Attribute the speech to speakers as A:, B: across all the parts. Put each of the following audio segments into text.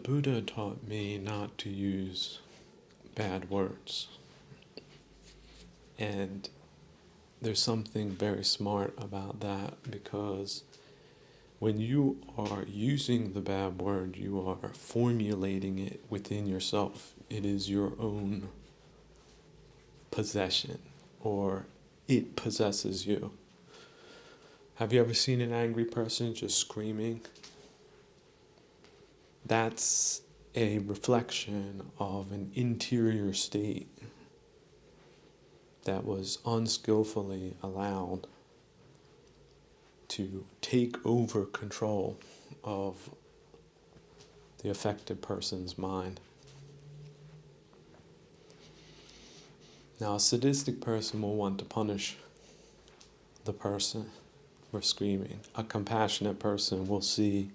A: Buddha taught me not to use bad words. And there's something very smart about that, because when you are using the bad word, you are formulating it within yourself. It is your own possession, or it possesses you. Have you ever seen an angry person just screaming? That's a reflection of an interior state that was unskillfully allowed to take over control of the affected person's mind. Now, a sadistic person will want to punish the person for screaming. A compassionate person will see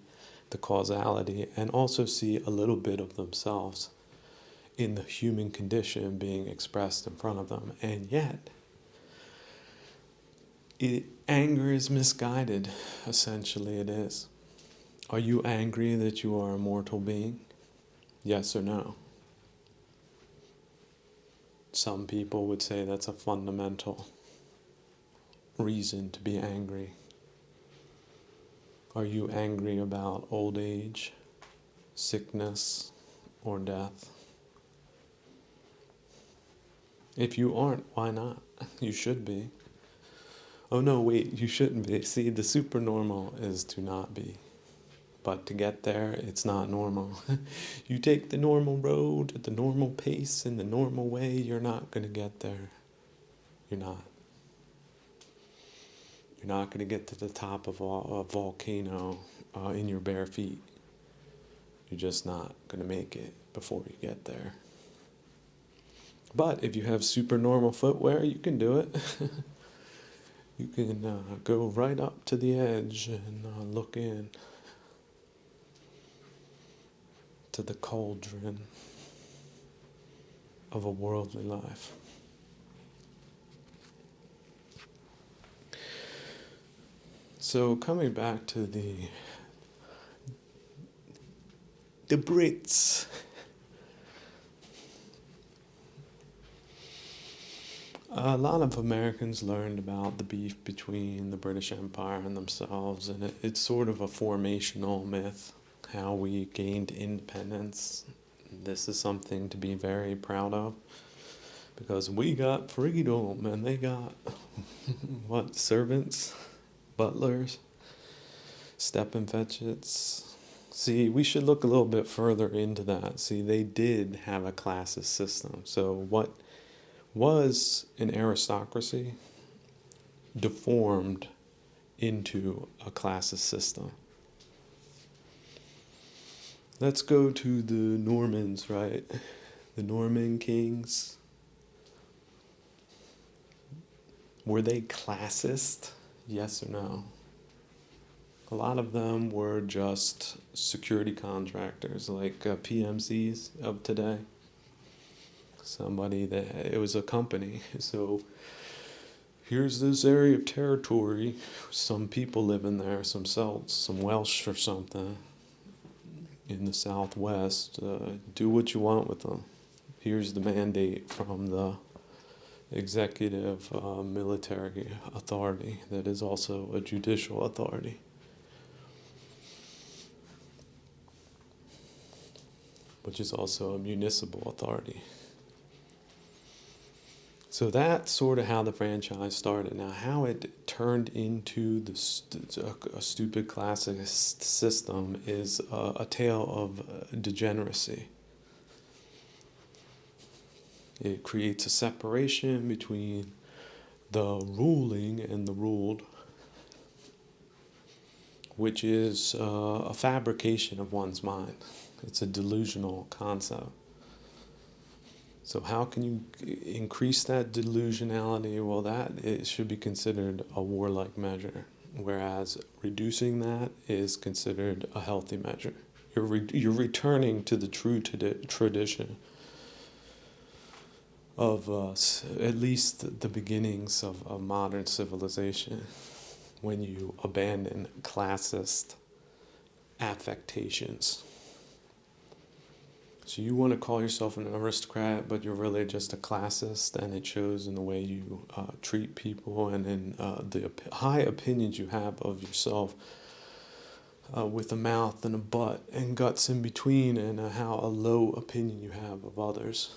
A: the causality and also see a little bit of themselves in the human condition being expressed in front of them. And yet, anger is misguided, essentially it is. Are you angry that you are a mortal being? Yes or no? Some people would say that's a fundamental reason to be angry. Are you angry about old age, sickness, or death? If you aren't, why not? You should be. Oh no, wait, you shouldn't be. See, the super normal is to not be. But to get there, it's not normal. You take the normal road at the normal pace in the normal way, you're not going to get there. You're not. You're not going to get to the top of a volcano in your bare feet. You're just not going to make it before you get there. But if you have super normal footwear, you can do it. You can go right up to the edge and look in to the cauldron of a worldly life. So coming back to the Brits. A lot of Americans learned about the beef between the British Empire and themselves, and it's sort of a formational myth, how we gained independence. This is something to be very proud of, because we got freedom and they got, what, servants, butlers, step and fetchits. See, we should look a little bit further into that. See, they did have a classist system. So what was an aristocracy deformed into a classist system. Let's go to the Normans, right? The Norman kings. Were they classist? Yes or no? A lot of them were just security contractors, like PMCs of today. Somebody that, it was a company, so here's this area of territory, some people live in there, some Celts, some Welsh or something in the Southwest, do what you want with them. Here's the mandate from the executive military authority that is also a judicial authority. Which is also a municipal authority. So that's sort of how the franchise started. Now, how it turned into a stupid classist system is a tale of degeneracy. It creates a separation between the ruling and the ruled, which is a fabrication of one's mind. It's a delusional concept. So how can you increase that delusionality? Well, it should be considered a warlike measure, whereas reducing that is considered a healthy measure. You're returning to the true tradition of at least the beginnings of modern civilization, when you abandon classist affectations. So you want to call yourself an aristocrat, but you're really just a classist, and it shows in the way you treat people and in the high opinions you have of yourself, with a mouth and a butt and guts in between, and how a low opinion you have of others.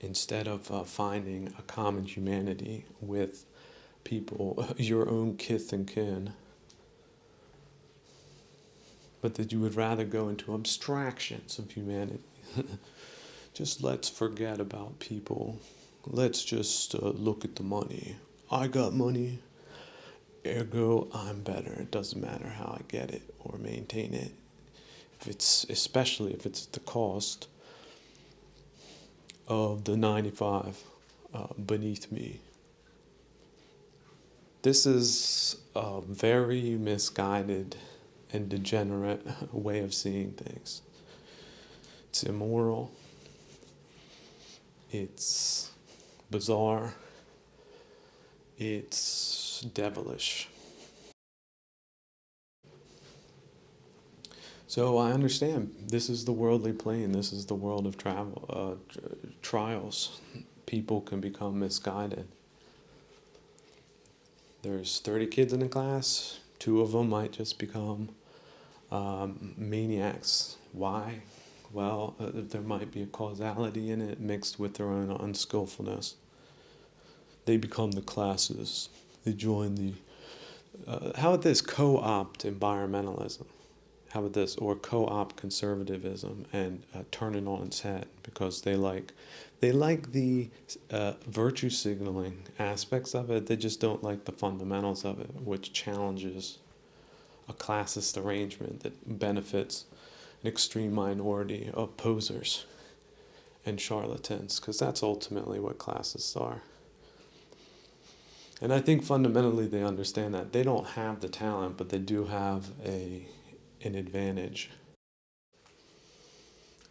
A: Instead of finding a common humanity with people, your own kith and kin, but that you would rather go into abstractions of humanity. Just let's forget about people. Let's just look at the money. I got money, ergo I'm better. It doesn't matter how I get it or maintain it. Especially if it's at the cost of the 95 beneath me. This is a very misguided and degenerate way of seeing things. It's immoral. It's bizarre. It's devilish. So I understand this is the worldly plane. This is the world of trials. People can become misguided. There's 30 kids in a class. 2 of them might just become maniacs. Why? Well, there might be a causality in it mixed with their own unskillfulness. They become the classes. They join the... how about this? Co-opt environmentalism. How about this? Or co-opt conservatism and turn it on its head because they like the virtue signaling aspects of it. They just don't like the fundamentals of it, which challenges a classist arrangement that benefits an extreme minority of posers and charlatans, because that's ultimately what classists are. And I think fundamentally they understand that. They don't have the talent, but they do have an advantage.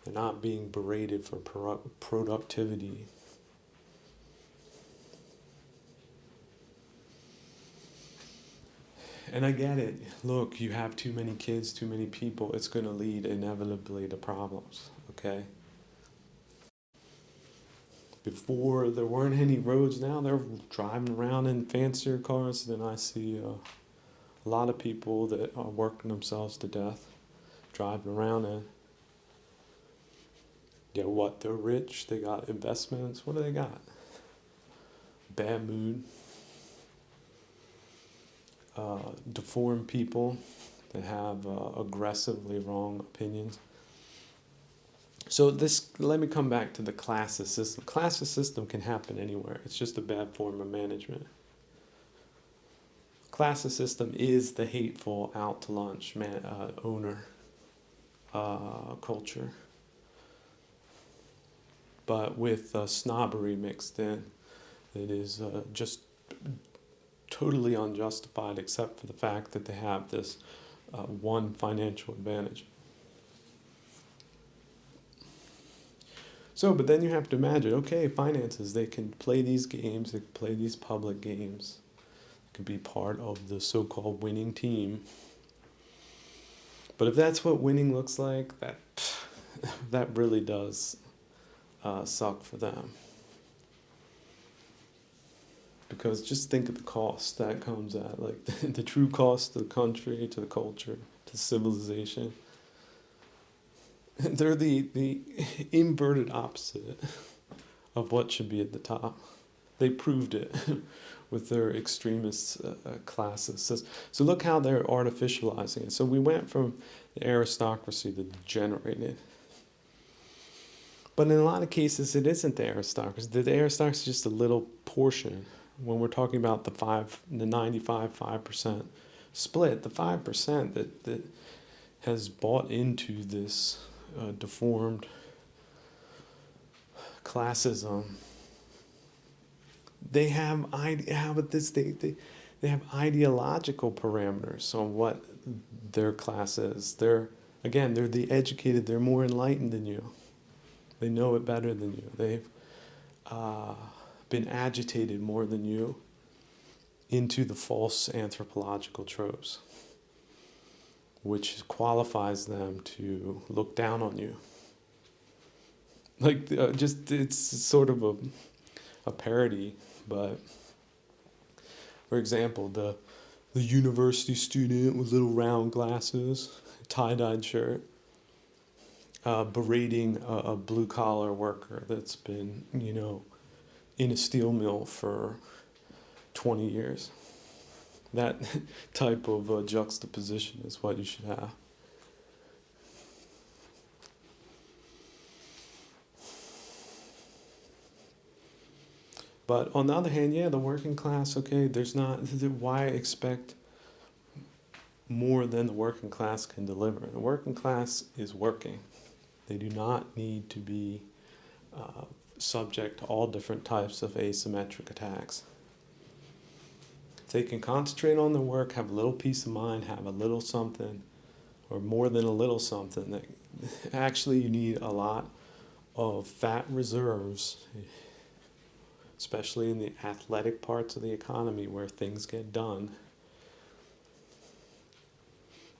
A: They're not being berated for productivity. And I get it. Look, you have too many kids, too many people. It's going to lead inevitably to problems, okay? Before there weren't any roads, now they're driving around in fancier cars. Then I see a lot of people that are working themselves to death, driving around in. Yeah, what? They're rich. They got investments. What do they got? Bad mood. Deformed people that have aggressively wrong opinions. So let me come back to the classist system. Classist system can happen anywhere. It's just a bad form of management. Classist system is the hateful out to lunch owner culture, but with snobbery mixed in. It is just totally unjustified, except for the fact that they have this one financial advantage. So, but then you have to imagine, okay, finances, they can play these games, they can play these public games, they can be part of the so-called winning team. But if that's what winning looks like, that really does suck for them. Because just think of the cost that comes at, like the true cost to the country, to the culture, to civilization. They're the inverted opposite of what should be at the top. They proved it with their extremist classes. So look how they're artificializing it. So we went from the aristocracy to degenerated. But in a lot of cases, it isn't the aristocracy. The aristocracy is just a little portion. When we're talking about the 95% split, the 5% that has bought into this deformed classism, they have they have ideological parameters on what their class is. They're the educated. They're more enlightened than you. They know it better than you. They've been agitated more than you into the false anthropological tropes. which qualifies them to look down on you. Like, just, it's sort of a parody, but for example, the university student with little round glasses, tie-dyed shirt, berating a blue-collar worker that's been, in a steel mill for 20 years. That type of juxtaposition is what you should have. But on the other hand, yeah, the working class, okay, why expect more than the working class can deliver? The working class is working. They do not need to be subject to all different types of asymmetric attacks. If they can concentrate on their work, have a little peace of mind, have a little something, or more than a little something, actually you need a lot of fat reserves, especially in the athletic parts of the economy where things get done.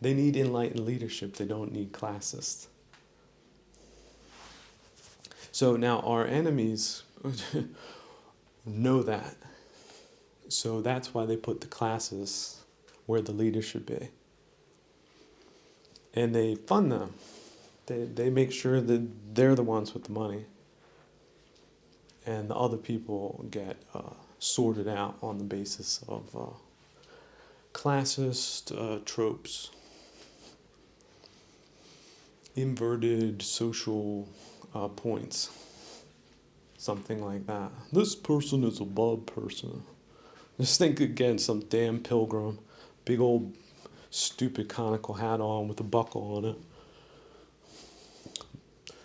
A: They need enlightened leadership. They don't need classists. So now our enemies know that. So that's why they put the classes where the leaders should be. And they fund them. They make sure that they're the ones with the money. And the other people get sorted out on the basis of classist tropes, inverted social points, something like that. This person is above person. Just think again, some damn pilgrim, big old stupid conical hat on with a buckle on it.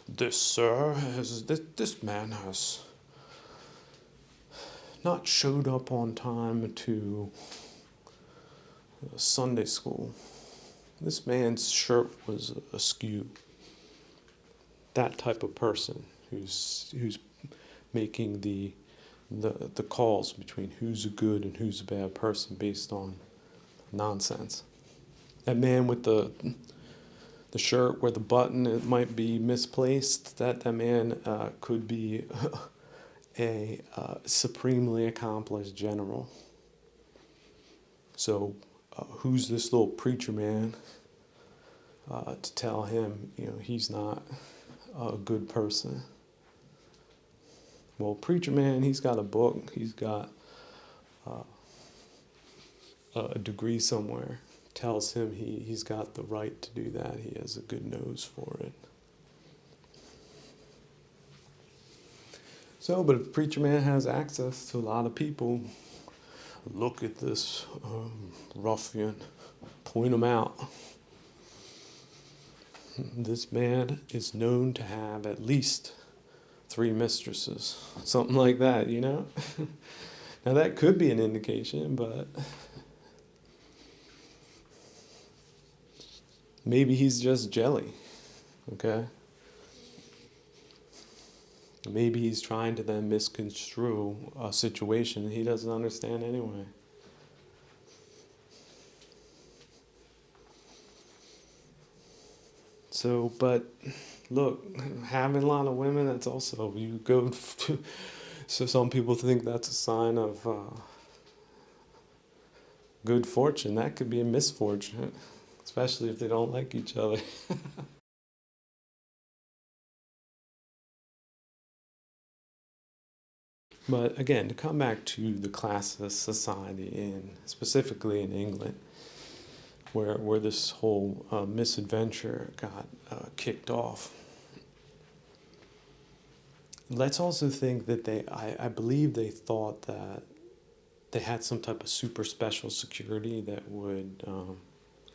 A: This man has not showed up on time to Sunday school. This man's shirt was askew. That type of person who's making the calls between who's a good and who's a bad person based on nonsense. That man with the shirt where the button it might be misplaced, that man could be a supremely accomplished general. So who's this little preacher man to tell him, he's not a good person? Well, preacher man, he's got a book, he's got a degree somewhere, tells him he's got the right to do that. He has a good nose for it. So, but if preacher man has access to a lot of people, look at this ruffian, point him out. This man is known to have at least 3 mistresses, something like that, Now that could be an indication, but maybe he's just jelly, okay? Maybe he's trying to then misconstrue a situation that he doesn't understand anyway. So, but look, having a lot of women, that's also, you go to, so some people think that's a sign of good fortune. That could be a misfortune, especially if they don't like each other. But again, to come back to the classist society, specifically in England, where this whole misadventure got kicked off, let's also think that I believe they thought that they had some type of super special security that would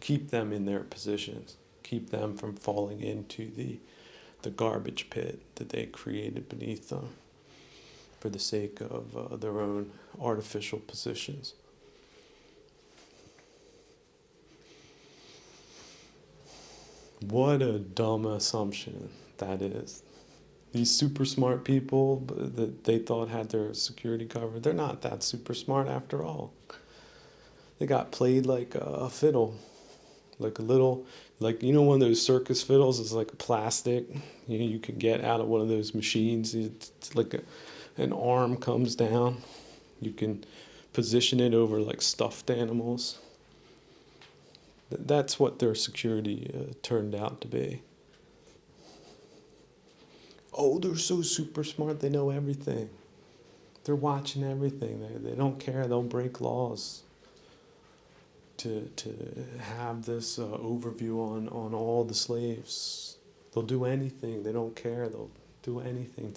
A: keep them in their positions, keep them from falling into the garbage pit that they created beneath them for the sake of their own artificial positions. What a dumb assumption that is. These super smart people that they thought had their security covered, they're not that super smart after all. They got played like a fiddle. like a little, like, you know, one of those circus fiddles is like a plastic, you could get out of one of those machines. It's like an arm comes down. You can position it over like stuffed animals. That's what their security turned out to be. Oh, they're so super smart, they know everything. They're watching everything. They don't care, they'll break laws to have this overview on all the slaves. They'll do anything, they don't care, they'll do anything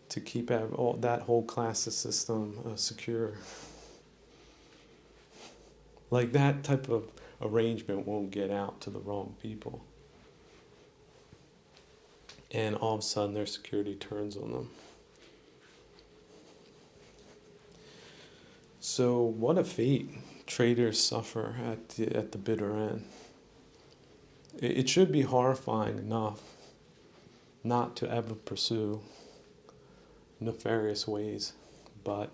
A: to keep all that whole class system secure. Like that type of arrangement won't get out to the wrong people. And all of a sudden their security turns on them. So what a fate traders suffer at the bitter end. It should be horrifying enough not to ever pursue nefarious ways, but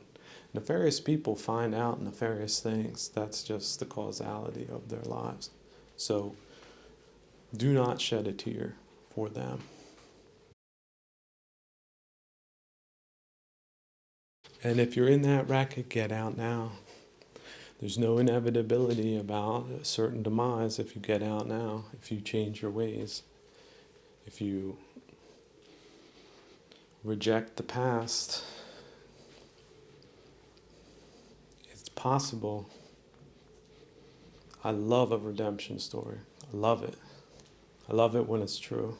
A: nefarious people find out nefarious things. That's just the causality of their lives. So do not shed a tear for them. And if you're in that racket, get out now. There's no inevitability about a certain demise if you get out now, if you change your ways, if you reject the past. It's possible. I love a redemption story. I love it. I love it when it's true.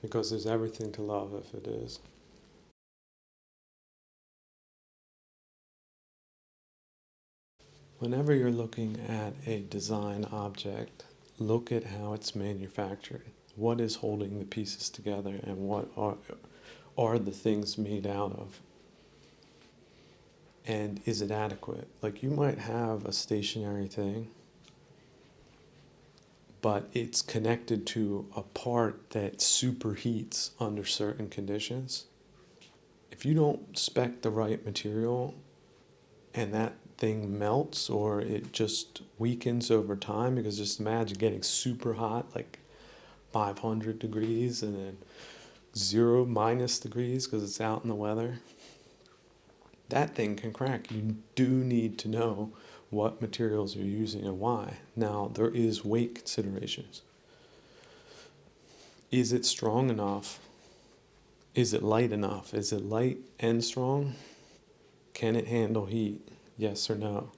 A: Because there's everything to love if it is. Whenever you're looking at a design object, look at how it's manufactured. What is holding the pieces together and what are the things made out of? And is it adequate? Like, you might have a stationary thing, but it's connected to a part that superheats under certain conditions. If you don't spec the right material and that thing melts or it just weakens over time, because just imagine getting super hot, like 500 degrees, and then 0 minus degrees because it's out in the weather, that thing can crack. You do need to know what materials you're using and why. Now, there is weight considerations. Is it strong enough? Is it light enough? Is it light and strong? Can it handle heat? Yes or no?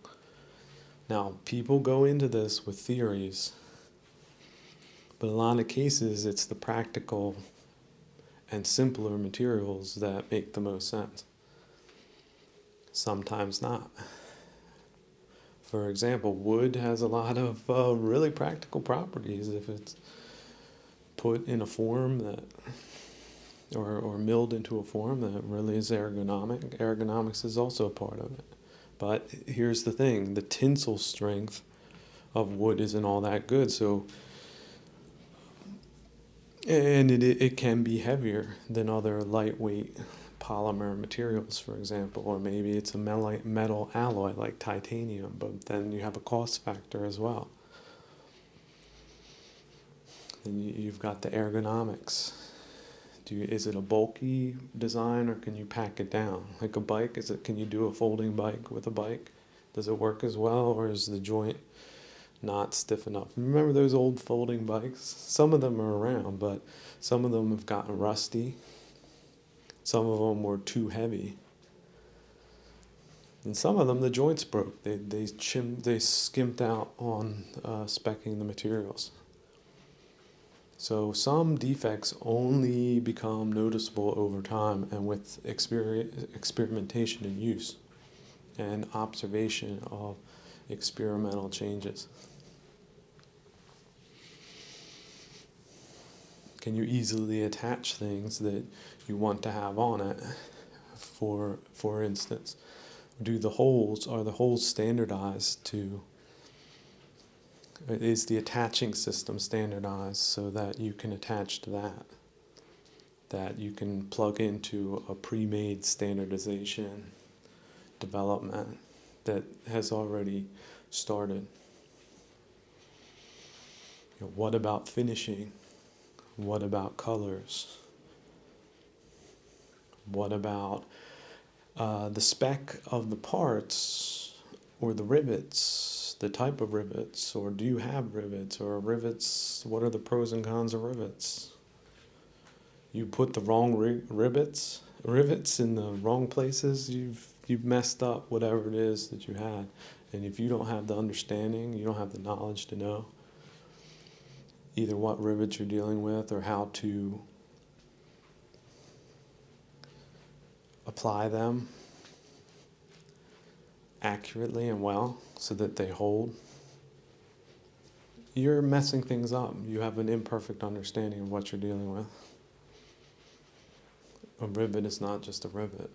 A: Now, people go into this with theories, but in a lot of cases, it's the practical and simpler materials that make the most sense. Sometimes not. For example, wood has a lot of really practical properties if it's put in a form that, or milled into a form that really is ergonomic. Ergonomics is also a part of it. But here's the thing, the tensile strength of wood isn't all that good, so, and it can be heavier than other lightweight polymer materials, for example, or maybe it's a metal alloy like titanium, but then you have a cost factor as well. Then you've got the ergonomics. Is it a bulky design or can you pack it down? Like a bike, can you do a folding bike with a bike? Does it work as well, or is the joint not stiff enough? Remember those old folding bikes? Some of them are around, but some of them have gotten rusty. Some of them were too heavy. And some of them, the joints broke. They skimped out on speccing the materials. So some defects only become noticeable over time and with experimentation and use and observation of experimental changes. Can you easily attach things that you want to have on it? For instance, are the holes standardized to? Is the attaching system standardized so that you can attach to that you can plug into a pre-made standardization development that has already started? What about finishing? What about colors? What about the spec of the parts or the rivets, the type of rivets, or do you have rivets, or rivets, what are the pros and cons of rivets? You put the wrong rivets in the wrong places, you've messed up whatever it is that you had. And if you don't have the understanding, you don't have the knowledge to know either what rivets you're dealing with or how to apply them accurately and well so that they hold, you're messing things up. You have an imperfect understanding of what you're dealing with. A rivet is not just a rivet.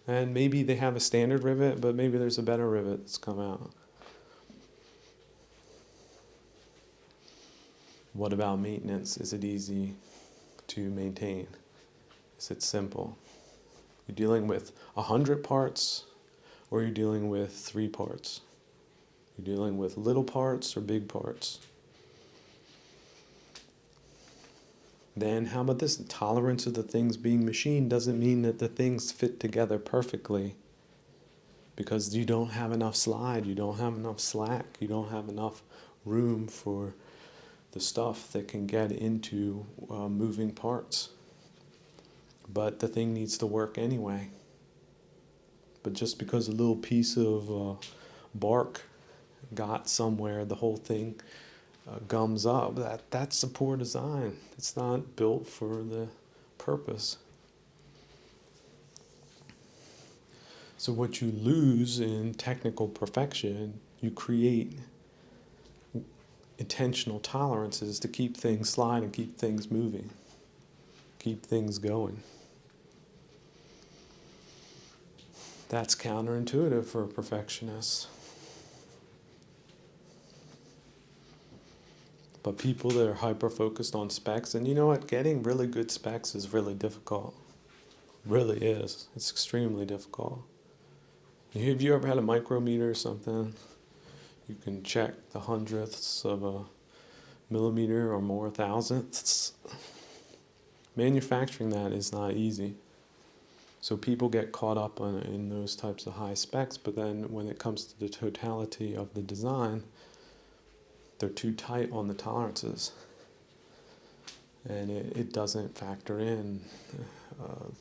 A: And maybe they have a standard rivet, but maybe there's a better rivet that's come out. What about maintenance? Is it easy to maintain? Is it simple? You're dealing with 100 parts, or you're dealing with 3 parts? You're dealing with little parts or big parts? Then how about this? The tolerance of the things being machined doesn't mean that the things fit together perfectly, because you don't have enough slide, you don't have enough slack, you don't have enough room for the stuff that can get into moving parts. But the thing needs to work anyway. But just because a little piece of bark got somewhere, the whole thing gums up. That's a poor design. It's not built for the purpose. So what you lose in technical perfection, you create intentional tolerances to keep things sliding, keep things moving, keep things going. That's counterintuitive for a perfectionist. But people that are hyper-focused on specs, and you know what, getting really good specs is really difficult. Really is. It's extremely difficult. Have you ever had a micrometer or something? You can check the hundredths of a millimeter or more thousandths. Manufacturing that is not easy. So people get caught up in those types of high specs, but then when it comes to the totality of the design, they're too tight on the tolerances. And it doesn't factor in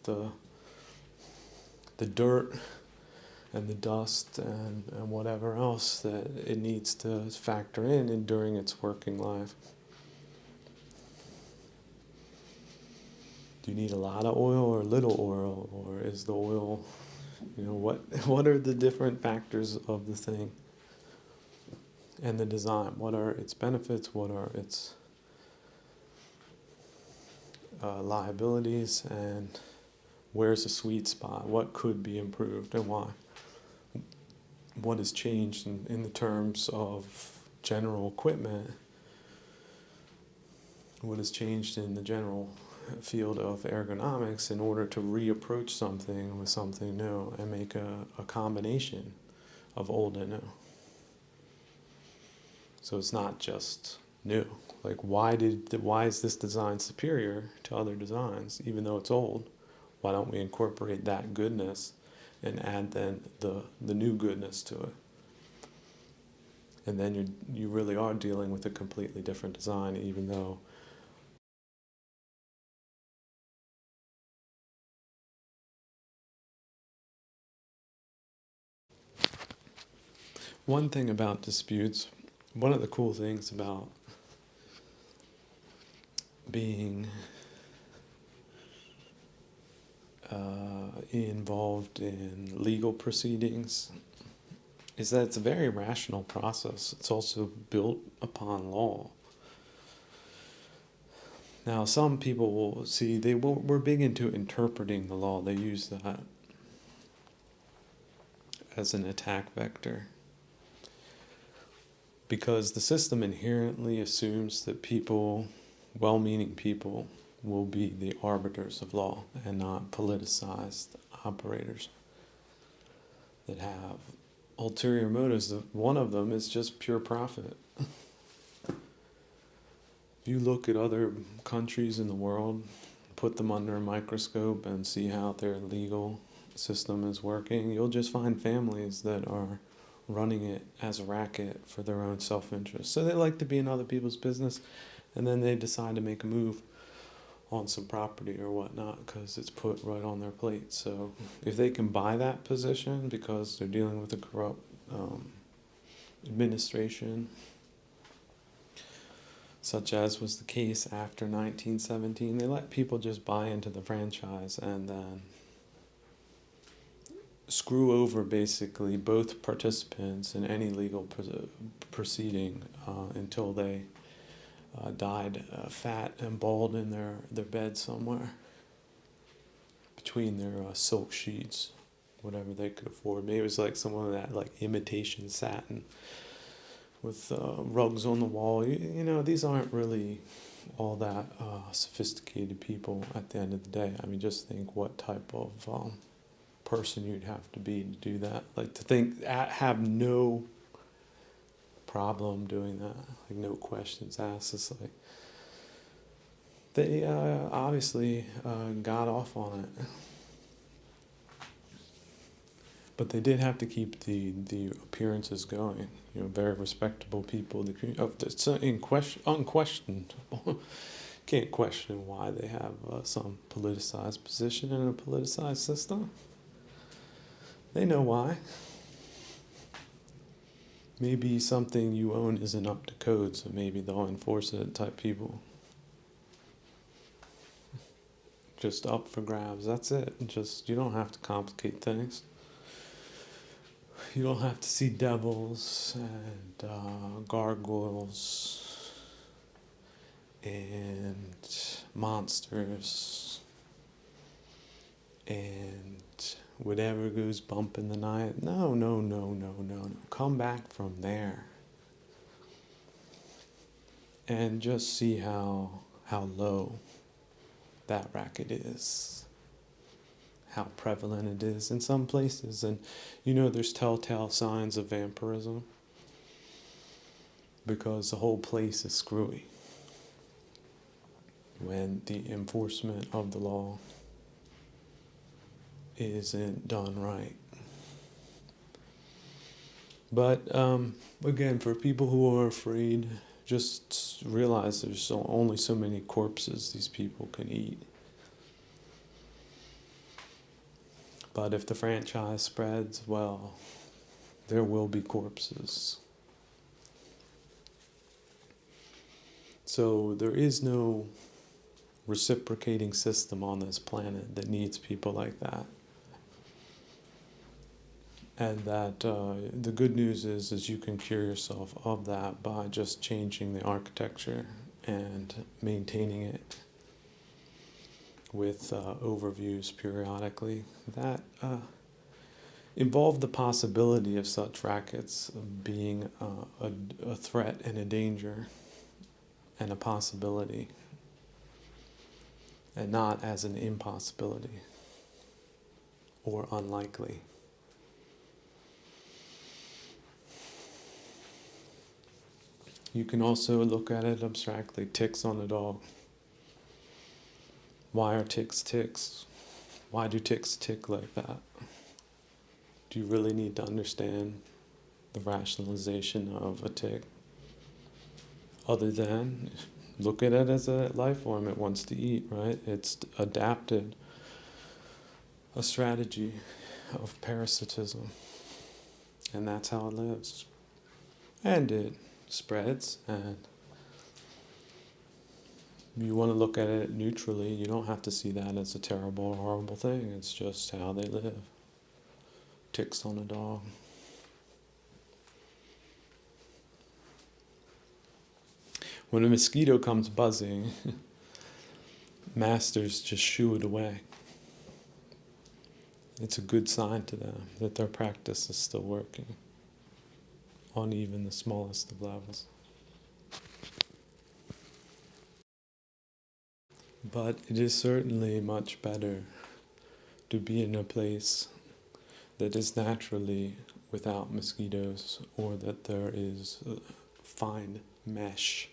A: the dirt and the dust and whatever else that it needs to factor in during its working life. Do you need a lot of oil or little oil, or is the oil, what are the different factors of the thing and the design? What are its benefits? What are its liabilities? And where's the sweet spot? What could be improved and why? What has changed in the terms of general equipment? What has changed in the general field of ergonomics in order to reapproach something with something new and make a combination of old and new? So it's not just new. Like, why is this design superior to other designs, even though it's old? Why don't we incorporate that goodness and add then the new goodness to it? And then you really are dealing with a completely different design, even though one thing about disputes, one of the cool things about being involved in legal proceedings is that it's a very rational process. It's also built upon law. Now, some people will see, we're big into interpreting the law. They use that as an attack vector, because the system inherently assumes that people, well-meaning people, will be the arbiters of law and not politicized operators that have ulterior motives. One of them is just pure profit. you look at other countries in the world, put them under a microscope and see how their legal system is working, you'll just find families that are running it as a racket for their own self-interest. So they like to be in other people's business, and then they decide to make a move on some property or whatnot because it's put right on their plate. So if they can buy that position because they're dealing with a corrupt administration, such as was the case after 1917, they let people just buy into the franchise and then screw over basically both participants in any legal proceeding until they died fat and bald in their bed somewhere between their silk sheets, whatever they could afford. Maybe it was like some of that like imitation satin with rugs on the wall. You know, these aren't really all that sophisticated people at the end of the day. I mean, just think what type of person you'd have to be to do that. Like to think, have no problem doing that, like no questions asked. It's like they obviously got off on it, but they did have to keep the appearances going. You know, very respectable people. It's unquestionable. Can't question why they have some politicized position in a politicized system. They know why. Maybe something you own isn't up to code, so maybe they'll enforce it type people. Just up for grabs, that's it. Just, you don't have to complicate things. You don't have to see devils and gargoyles and monsters and whatever goes bump in the night. No. Come back from there. And just see how low that racket is. How prevalent it is in some places. And you know there's telltale signs of vampirism because the whole place is screwy when the enforcement of the law isn't done right. But again, for people who are afraid, just realize there's only so many corpses these people can eat. But if the franchise spreads, well, there will be corpses. So there is no reciprocating system on this planet that needs people like that. And that the good news is you can cure yourself of that by just changing the architecture and maintaining it with overviews periodically that involve the possibility of such rackets being a threat and a danger and a possibility, and not as an impossibility or unlikely. You can also look at it abstractly. Ticks on a dog. Why are ticks ticks? Why do ticks tick like that? Do you really need to understand the rationalization of a tick? Other than look at it as a life form. It wants to eat, right? It's adapted a strategy of parasitism. And that's how it lives. And it spreads, and you want to look at it neutrally. You don't have to see that as a terrible or horrible thing. It's just how they live. Ticks on a dog. When a mosquito comes buzzing, masters just shoo it away. It's a good sign to them that their practice is still working on even the smallest of levels. But it is certainly much better to be in a place that is naturally without mosquitoes, or that there is fine mesh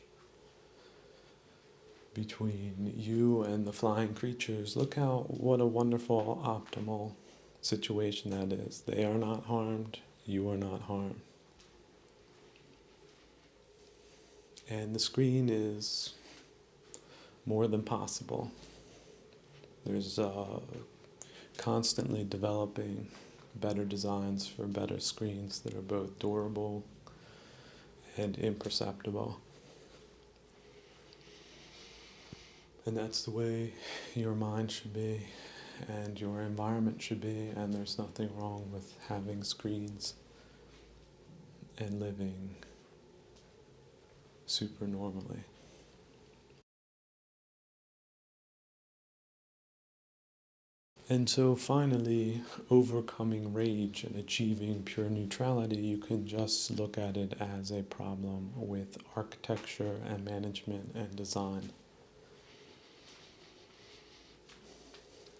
A: between you and the flying creatures. Look what a wonderful optimal situation that is. They are not harmed, you are not harmed. And the screen is more than possible. There's constantly developing better designs for better screens that are both durable and imperceptible. And that's the way your mind should be, and your environment should be, and there's nothing wrong with having screens and living super normally. And so finally, overcoming rage and achieving pure neutrality, you can just look at it as a problem with architecture and management and design.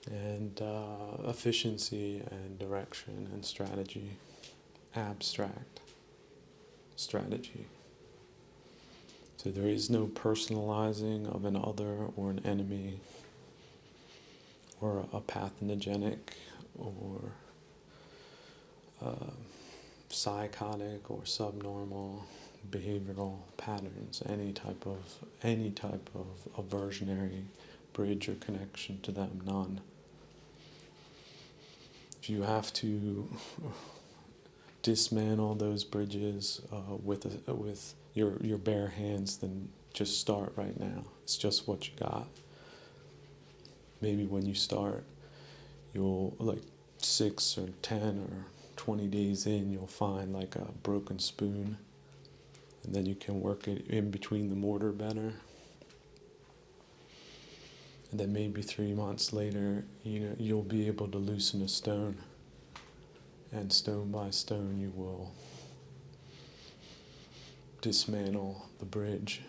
A: And efficiency and direction and strategy, abstract strategy. So there is no personalizing of an other or an enemy or a pathogenic or psychotic or subnormal behavioral patterns, any type of aversionary bridge or connection to them, none. If you have to dismantle those bridges with your bare hands, then just start right now. It's just what you got. Maybe when you start, you'll, like 6 or 10 or 20 days in, you'll find like a broken spoon, and then you can work it in between the mortar better. And then maybe 3 months later, you'll be able to loosen a stone, and stone by stone you will dismantle the bridge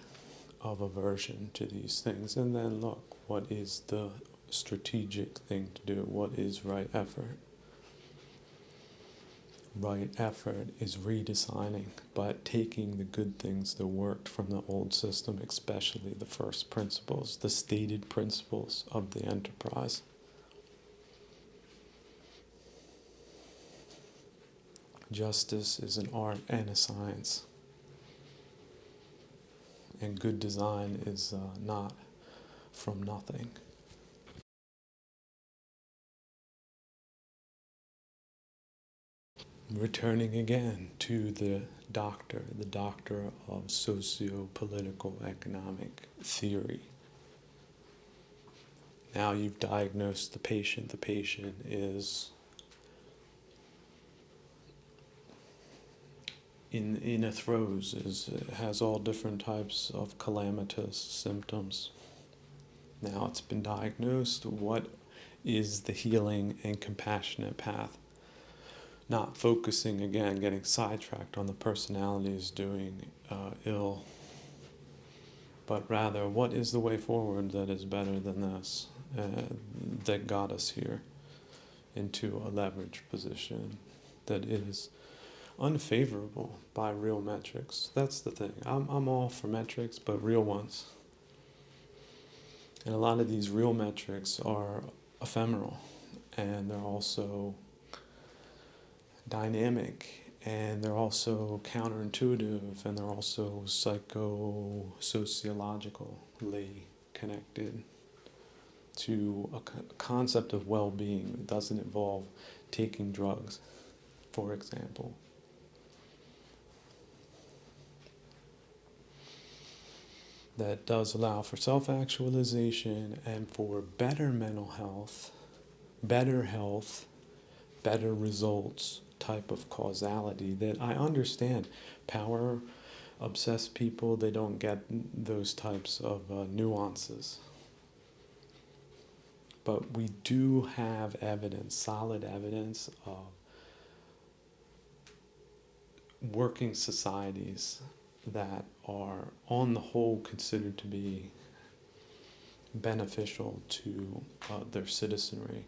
A: of aversion to these things. And then look, what is the strategic thing to do? What is right effort? Right effort is redesigning, but taking the good things that worked from the old system, especially the first principles, the stated principles of the enterprise. Justice is an art and a science. And good design is not from nothing. Returning again to the doctor of socio-political economic theory. Now you've diagnosed the patient. The patient is in a throes, has all different types of calamitous symptoms. Now it's been diagnosed. What is the healing and compassionate path? Not focusing again, getting sidetracked on the personalities doing ill, but rather, what is the way forward that is better than this, that got us here into a leverage position that is unfavorable by real metrics? That's the thing. I'm all for metrics, but real ones. And a lot of these real metrics are ephemeral, and they're also dynamic, and they're also counterintuitive, and they're also psychosociologically connected to a concept of well-being that doesn't involve taking drugs, for example. That does allow for self-actualization and for better mental health, better results type of causality that I understand. Power obsessed people, they don't get those types of nuances. But we do have evidence, solid evidence of working societies that are on the whole considered to be beneficial to their citizenry,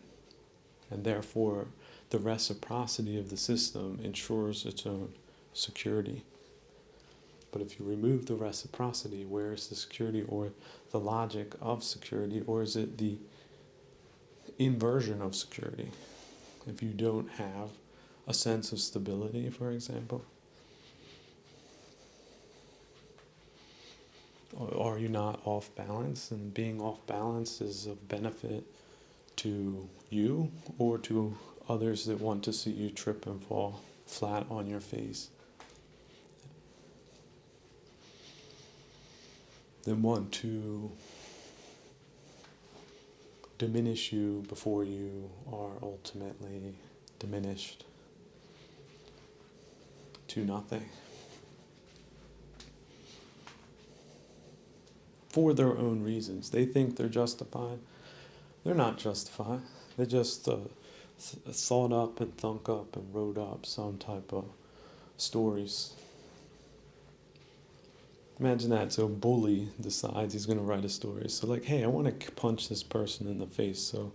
A: and therefore the reciprocity of the system ensures its own security. But if you remove the reciprocity, where is the security or the logic of security, or is it the inversion of security? If you don't have a sense of stability, for example, or are you not off balance? And being off balance is of benefit to you or to others that want to see you trip and fall flat on your face. They want to diminish you before you are ultimately diminished to nothing. For their own reasons. They think they're justified. They're not justified. They just thought up and thunk up and wrote up some type of stories. Imagine that. So a bully decides he's going to write a story. So like, hey, I want to punch this person in the face. So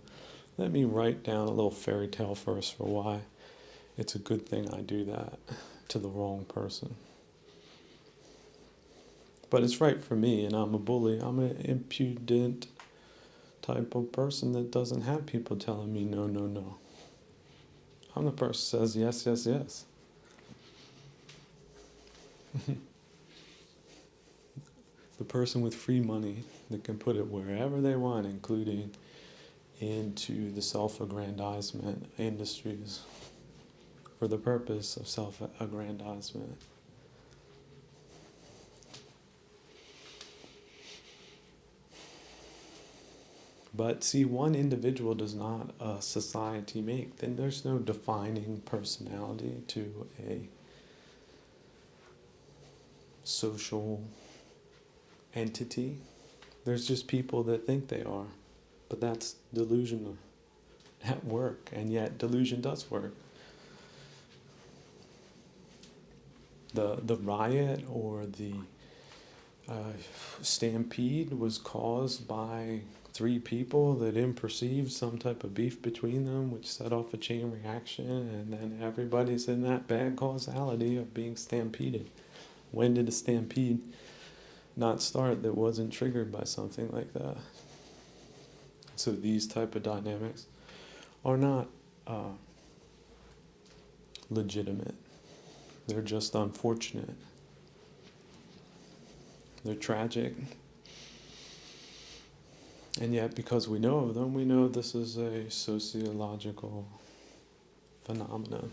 A: let me write down a little fairy tale first for why it's a good thing I do that to the wrong person. But it's right for me, and I'm a bully. I'm an impudent type of person that doesn't have people telling me no, no, no. I'm the person who says yes, yes, yes. The person with free money that can put it wherever they want, including into the self-aggrandizement industries for the purpose of self-aggrandizement. But see, one individual does not a society make. Then there's no defining personality to a social entity. There's just people that think they are. But that's delusion at work, and yet delusion does work. The riot or the stampede was caused by 3 people that didn't perceive some type of beef between them, which set off a chain reaction, and then everybody's in that bad causality of being stampeded. When did a stampede not start that wasn't triggered by something like that? So these type of dynamics are not legitimate. They're just unfortunate. They're tragic. And yet, because we know of them, we know this is a sociological phenomenon.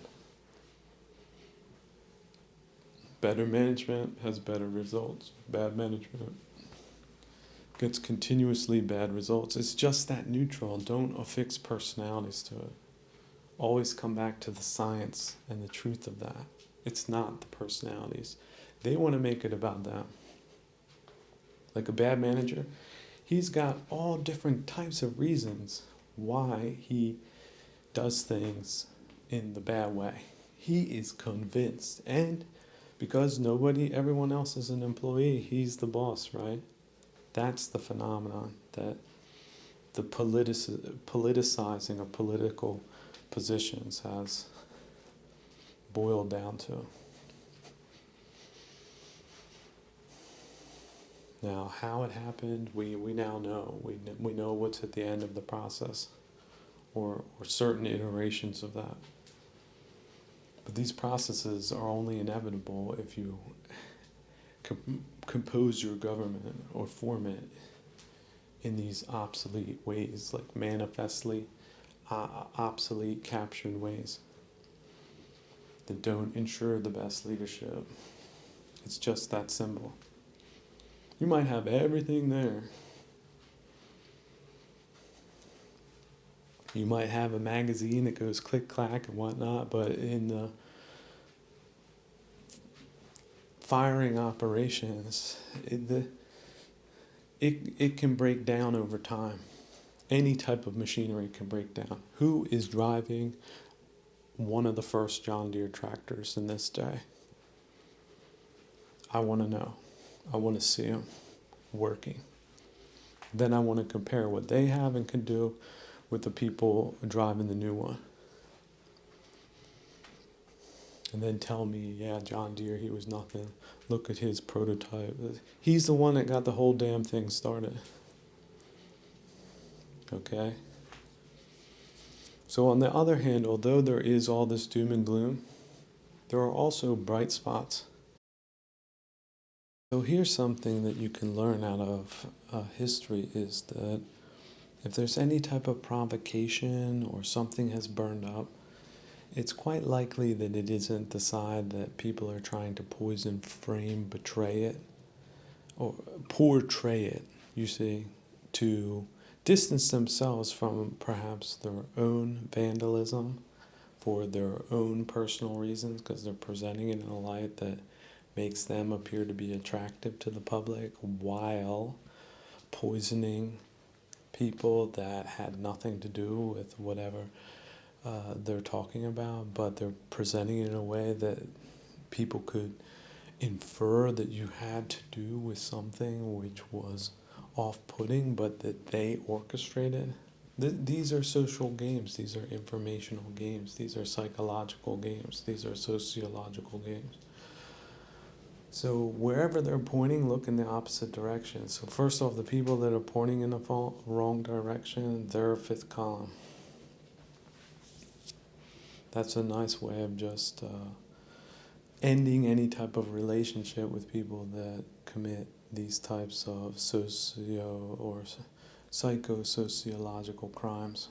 A: Better management has better results. Bad management gets continuously bad results. It's just that neutral. Don't affix personalities to it. Always come back to the science and the truth of that. It's not the personalities. They want to make it about them. Like a bad manager, he's got all different types of reasons why he does things in the bad way. He is convinced. And because everyone else is an employee, he's the boss, right? That's the phenomenon that the politicizing of political positions has boiled down to. Now, how it happened, we now know. We know what's at the end of the process, or certain iterations of that. But these processes are only inevitable if you compose your government or form it in these obsolete ways, like manifestly obsolete, captured ways that don't ensure the best leadership. It's just that simple. You might have everything there. You might have a magazine that goes click-clack and whatnot, but in the firing operations, it can break down over time. Any type of machinery can break down. Who is driving one of the first John Deere tractors in this day? I want to know. I want to see them working. Then I want to compare what they have and can do with the people driving the new one. and then tell me, yeah, John Deere, he was nothing. Look at his prototype. He's the one that got the whole damn thing started. Okay? So on the other hand, although there is all this doom and gloom, there are also bright spots. So here's something that you can learn out of history is that if there's any type of provocation or something has burned up, it's quite likely that it isn't the side that people are trying to poison, frame, betray it, or portray it, you see, to distance themselves from perhaps their own vandalism for their own personal reasons, because they're presenting it in a light that makes them appear to be attractive to the public while poisoning people that had nothing to do with whatever they're talking about, but they're presenting it in a way that people could infer that you had to do with something which was off-putting, but that they orchestrated. These are social games, these are informational games, these are psychological games, these are sociological games. So wherever they're pointing, look in the opposite direction. So first off, the people that are pointing in the wrong direction, they're fifth column. That's a nice way of just ending any type of relationship with people that commit these types of socio or psychosociological crimes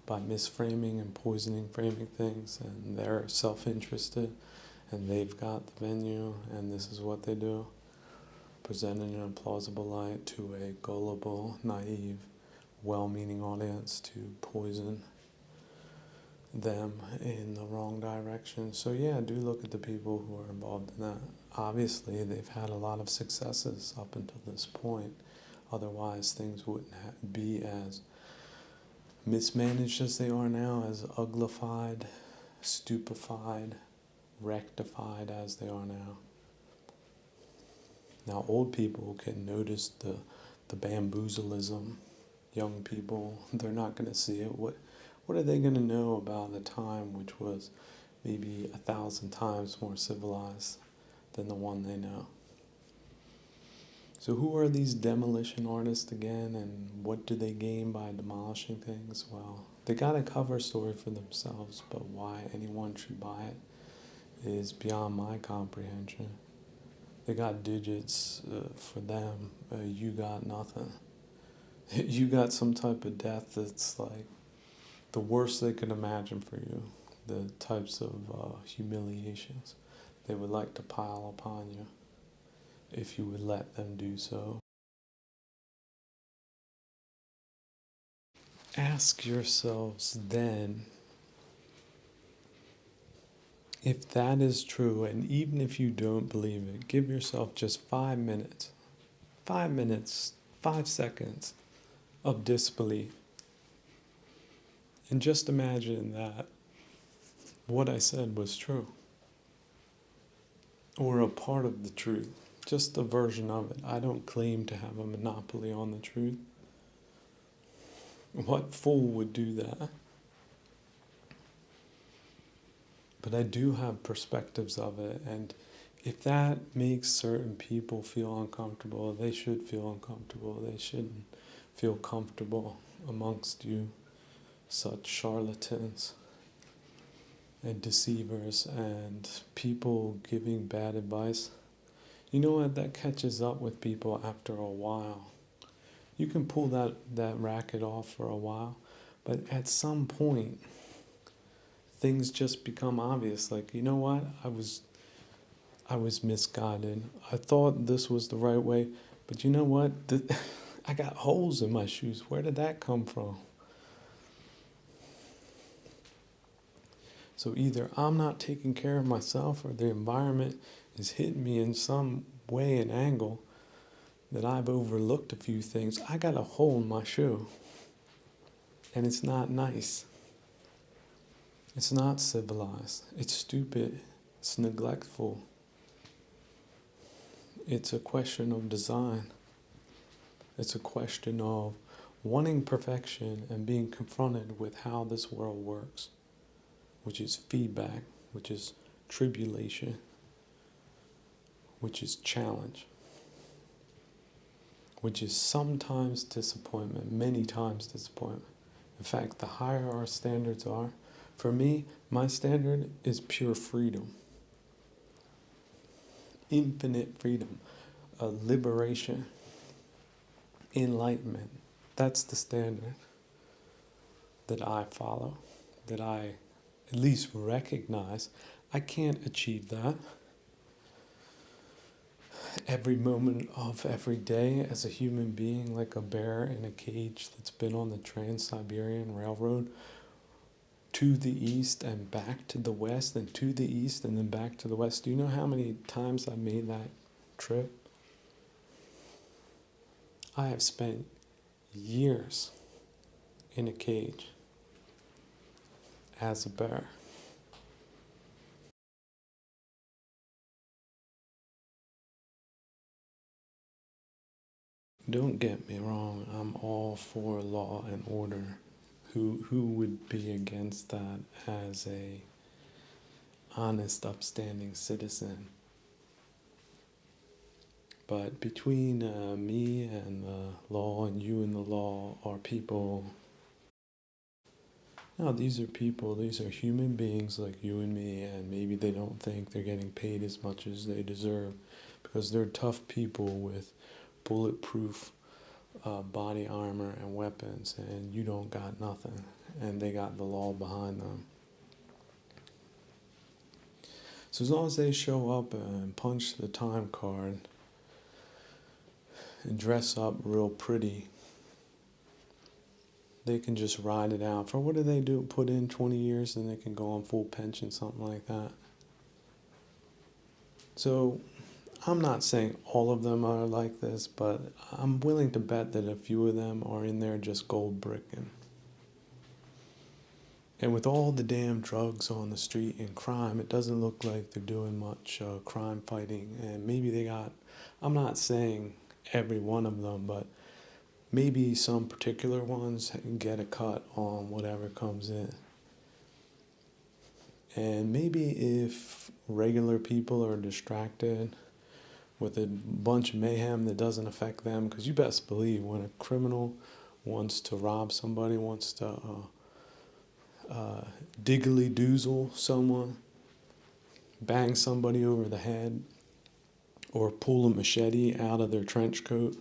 A: by misframing and poisoning framing things, and they're self-interested and they've got the venue and this is what they do, presented in a plausible light to a gullible, naive, well-meaning audience to poison them in the wrong direction. So yeah, do look at the people who are involved in that. Obviously, they've had a lot of successes up until this point. Otherwise, things wouldn't be as mismanaged as they are now, as uglified, stupefied, rectified as they are now. Now, old people can notice the bamboozleism. Young people, they're not going to see it. What are they going to know about a time which was maybe 1,000 times more civilized than the one they know? So who are these demolition artists again, and what do they gain by demolishing things? Well, they got a cover story for themselves, but why anyone should buy it is beyond my comprehension. They got digits for them. You got nothing. You got some type of death that's like the worst they could imagine for you, the types of humiliations they would like to pile upon you if you would let them do so. Ask yourselves then, if that is true, and even if you don't believe it, give yourself just 5 minutes, 5 minutes, 5 seconds of disbelief. And just imagine that what I said was true, or a part of the truth, just a version of it. I don't claim to have a monopoly on the truth. What fool would do that? But I do have perspectives of it, and if that makes certain people feel uncomfortable, they should feel uncomfortable. They shouldn't feel comfortable amongst you, such charlatans and deceivers and people giving bad advice. You know what? That catches up with people after a while. You can pull that racket off for a while, but at some point, things just become obvious. Like, you know what? I was misguided. I thought this was the right way, but you know what? I got holes in my shoes. Where did that come from? So either I'm not taking care of myself, or the environment is hitting me in some way and angle that I've overlooked a few things. I got a hole in my shoe, and it's not nice. It's not civilized. It's stupid. It's neglectful. It's a question of design. It's a question of wanting perfection and being confronted with how this world works, which is feedback, which is tribulation, which is challenge, which is sometimes disappointment, many times disappointment. In fact, the higher our standards are, for me, my standard is pure freedom, infinite freedom, liberation, enlightenment. That's the standard that I follow, that I at least recognize. I can't achieve that every moment of every day as a human being, like a bear in a cage that's been on the Trans-Siberian Railroad to the east and back to the west, and to the east and then back to the west. Do you know how many times I made that trip? I have spent years in a cage as a bear. Don't get me wrong, I'm all for law and order. Who would be against that as a honest, upstanding citizen? But between me and the law and you and the law are people. No, these are people, these are human beings like you and me, and maybe they don't think they're getting paid as much as they deserve because they're tough people with bulletproof body armor and weapons, and you don't got nothing, and they got the law behind them. So as long as they show up and punch the time card and dress up real pretty, they can just ride it out. For what do they do? Put in 20 years and they can go on full pension, something like that. So I'm not saying all of them are like this, but I'm willing to bet that a few of them are in there just gold bricking. And with all the damn drugs on the street and crime, it doesn't look like they're doing much crime fighting. And maybe they got, I'm not saying every one of them, but maybe some particular ones get a cut on whatever comes in. And maybe if regular people are distracted with a bunch of mayhem that doesn't affect them, because you best believe when a criminal wants to rob somebody, wants to diggly doozle someone, bang somebody over the head, or pull a machete out of their trench coat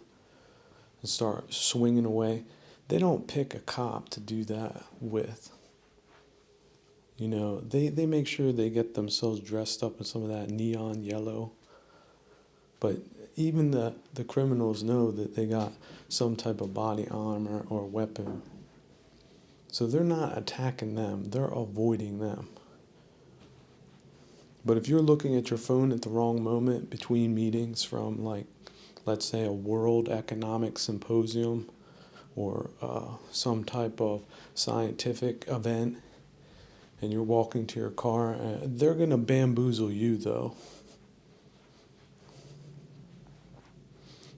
A: and start swinging away, they don't pick a cop to do that with. You know, they make sure they get themselves dressed up in some of that neon yellow. But even the criminals know that they got some type of body armor or weapon. So they're not attacking them, they're avoiding them. But if you're looking at your phone at the wrong moment between meetings from, like, let's say a World Economic Symposium or some type of scientific event, and you're walking to your car, they're going to bamboozle you, though.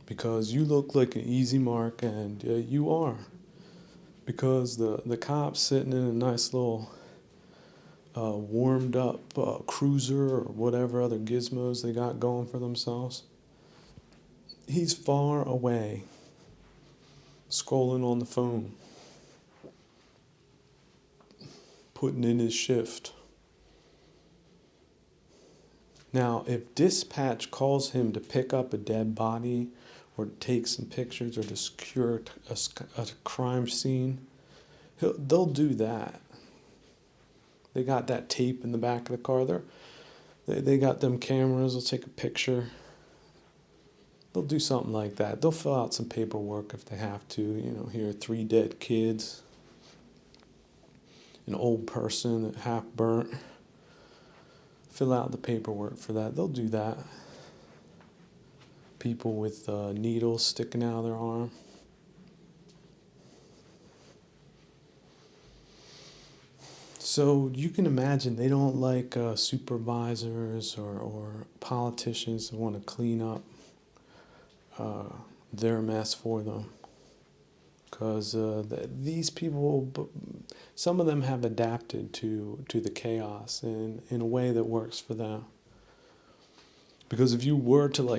A: Because you look like an easy mark, and you are. Because the cop's sitting in a nice little warmed up cruiser or whatever other gizmos they got going for themselves. He's far away, scrolling on the phone, putting in his shift. Now, if dispatch calls him to pick up a dead body or to take some pictures or to secure a crime scene, they'll do that. They got that tape in the back of the car. They got them cameras. They'll take a picture. They'll do something like that. They'll fill out some paperwork if they have to. You know, here are 3 dead kids, an old person that half burnt. Fill out the paperwork for that. They'll do that. People with needles sticking out of their arm. So you can imagine they don't like supervisors or politicians that want to clean up their mess for them. because these people, some of them have adapted to the chaos in a way that works for them. Because if you were to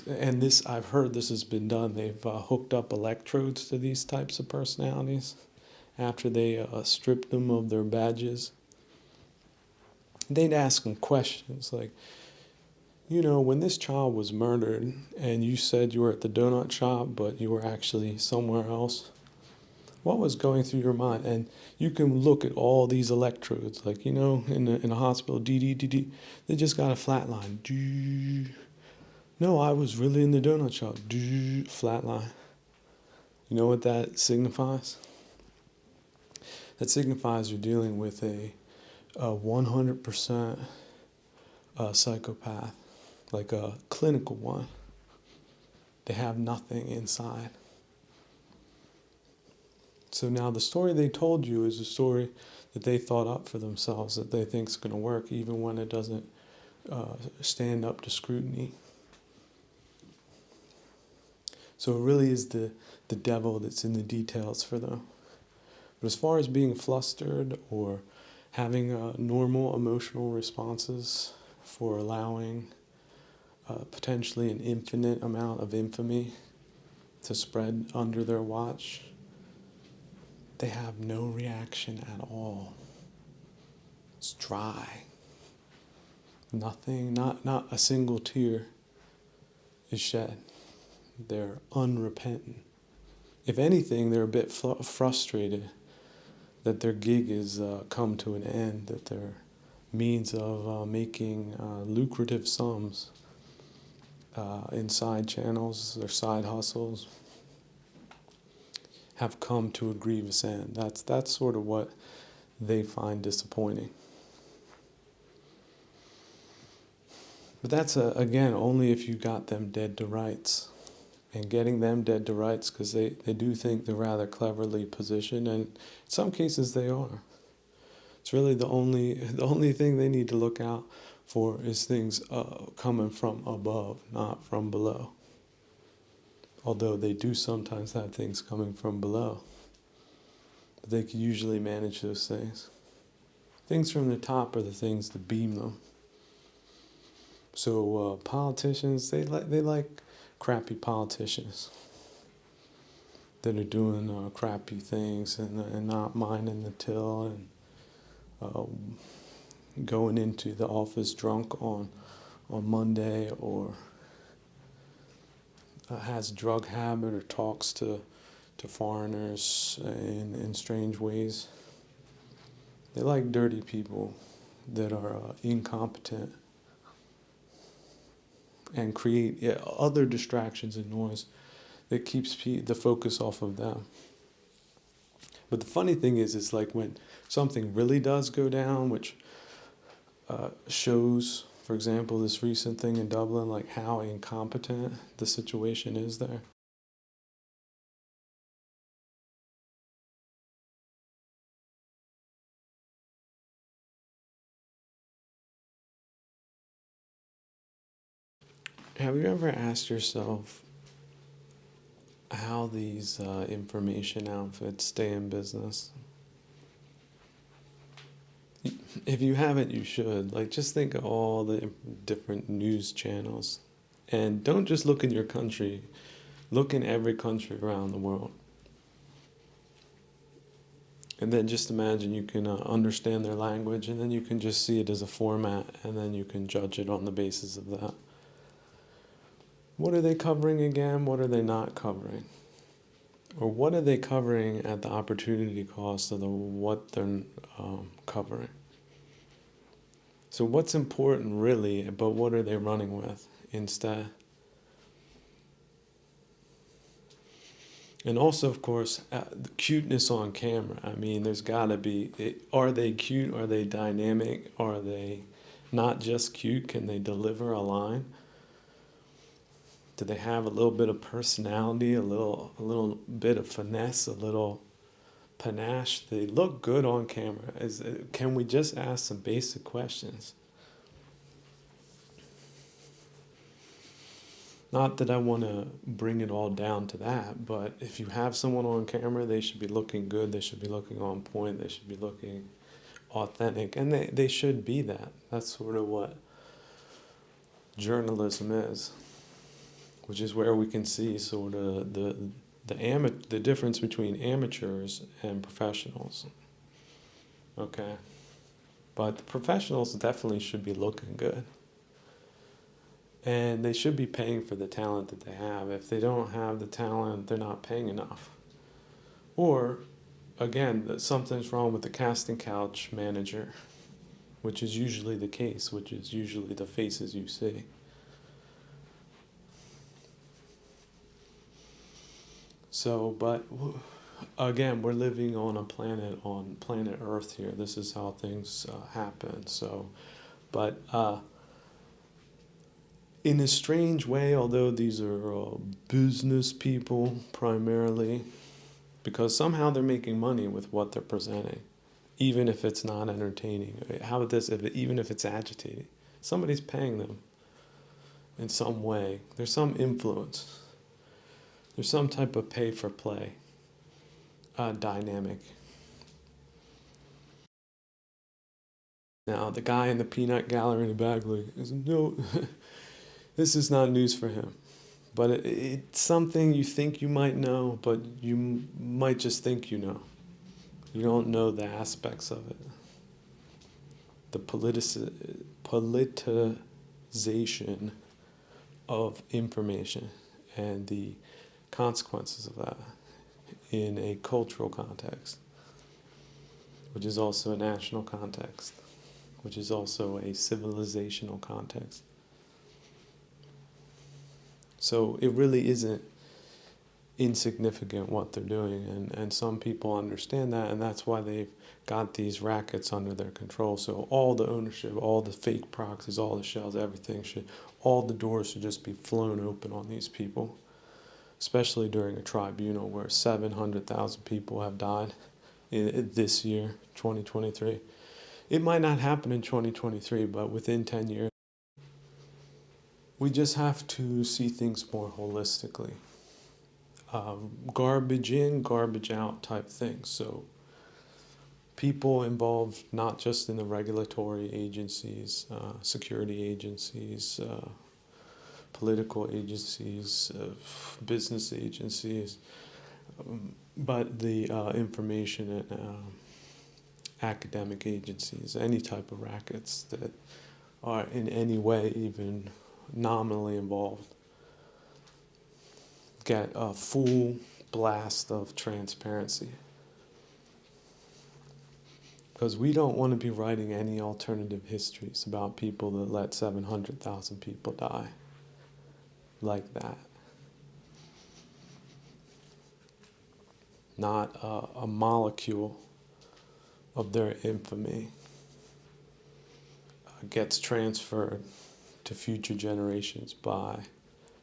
A: and this, I've heard this has been done, they've hooked up electrodes to these types of personalities after they stripped them of their badges. They'd ask them questions like, when this child was murdered and you said you were at the donut shop, but you were actually somewhere else, what was going through your mind? And you can look at all these electrodes, like, in a hospital, they just got a flat line. No, I was really in the donut shop. Flat line. You know what that signifies? That signifies you're dealing with a 100% psychopath, like a clinical one. They have nothing inside. So now the story they told you is a story that they thought up for themselves, that they think is going to work even when it doesn't stand up to scrutiny. So it really is the devil that's in the details for them. But as far as being flustered or having normal emotional responses for allowing potentially an infinite amount of infamy to spread under their watch, they have no reaction at all. It's dry. Nothing, not a single tear is shed. They're unrepentant. If anything, they're a bit frustrated that their gig has come to an end, that their means of making lucrative sums in side channels, their side hustles, have come to a grievous end. That's sort of what they find disappointing. But that's, again, only if you got them dead to rights. And getting them dead to rights, because they do think they're rather cleverly positioned, and in some cases they are. It's really the only thing they need to look out for is things coming from above, not from below. Although they do sometimes have things coming from below. But they can usually manage those things. Things from the top are the things that beam them. So politicians, they like crappy politicians that are doing crappy things and not minding the till and going into the office drunk on Monday, or has a drug habit or talks to foreigners in strange ways. They like dirty people that are incompetent and create other distractions and noise that keeps the focus off of them. But the funny thing is like when something really does go down, which shows, for example, this recent thing in Dublin, like how incompetent the situation is there. Have you ever asked yourself how these information outfits stay in business? If you haven't, you should. Like, just think of all the different news channels. And don't just look in your country. Look in every country around the world. And then just imagine you can understand their language, and then you can just see it as a format, and then you can judge it on the basis of that. What are they covering again? What are they not covering? Or what are they covering at the opportunity cost of what they're covering? So what's important really, but what are they running with instead? And also, of course, the cuteness on camera. I mean, there's got to be, are they cute? Are they dynamic? Are they not just cute? Can they deliver a line? Do they have a little bit of personality, a little bit of finesse, a little panache? They look good on camera. Can we just ask some basic questions? Not that I want to bring it all down to that, but if you have someone on camera, they should be looking good, they should be looking on point, they should be looking authentic, and they should be that. That's sort of what journalism is, which is where we can see sort of the difference between amateurs and professionals. Okay, but the professionals definitely should be looking good, and they should be paying for the talent that they have. If they don't have the talent, they're not paying enough. Or, again, that something's wrong with the casting couch manager, which is usually the case, which is usually the faces you see. So, but again, we're living on planet Earth here. This is how things happen. So, but in a strange way, although these are business people primarily, because somehow they're making money with what they're presenting, even if it's not entertaining. How about this? Even if it's agitating, somebody's paying them in some way. There's some influence. There's some type of pay for play dynamic. Now, the guy in the peanut gallery in the back, like, no, this is not news for him. But it's something you think you might know, but you might just think you know. You don't know the aspects of it. The politicization of information and the consequences of that in a cultural context, which is also a national context, which is also a civilizational context. So it really isn't insignificant what they're doing, and some people understand that, and that's why they've got these rackets under their control. So all the ownership, all the fake proxies, all the shells, all the doors should just be flown open on these people, especially during a tribunal where 700,000 people have died this year, 2023. It might not happen in 2023, but within 10 years, we just have to see things more holistically. Garbage in, garbage out type things. So people involved not just in the regulatory agencies, security agencies, political agencies, business agencies, but the information and academic agencies, any type of rackets that are in any way even nominally involved, get a full blast of transparency. Because we don't want to be writing any alternative histories about people that let 700,000 people die like that. Not a molecule of their infamy gets transferred to future generations by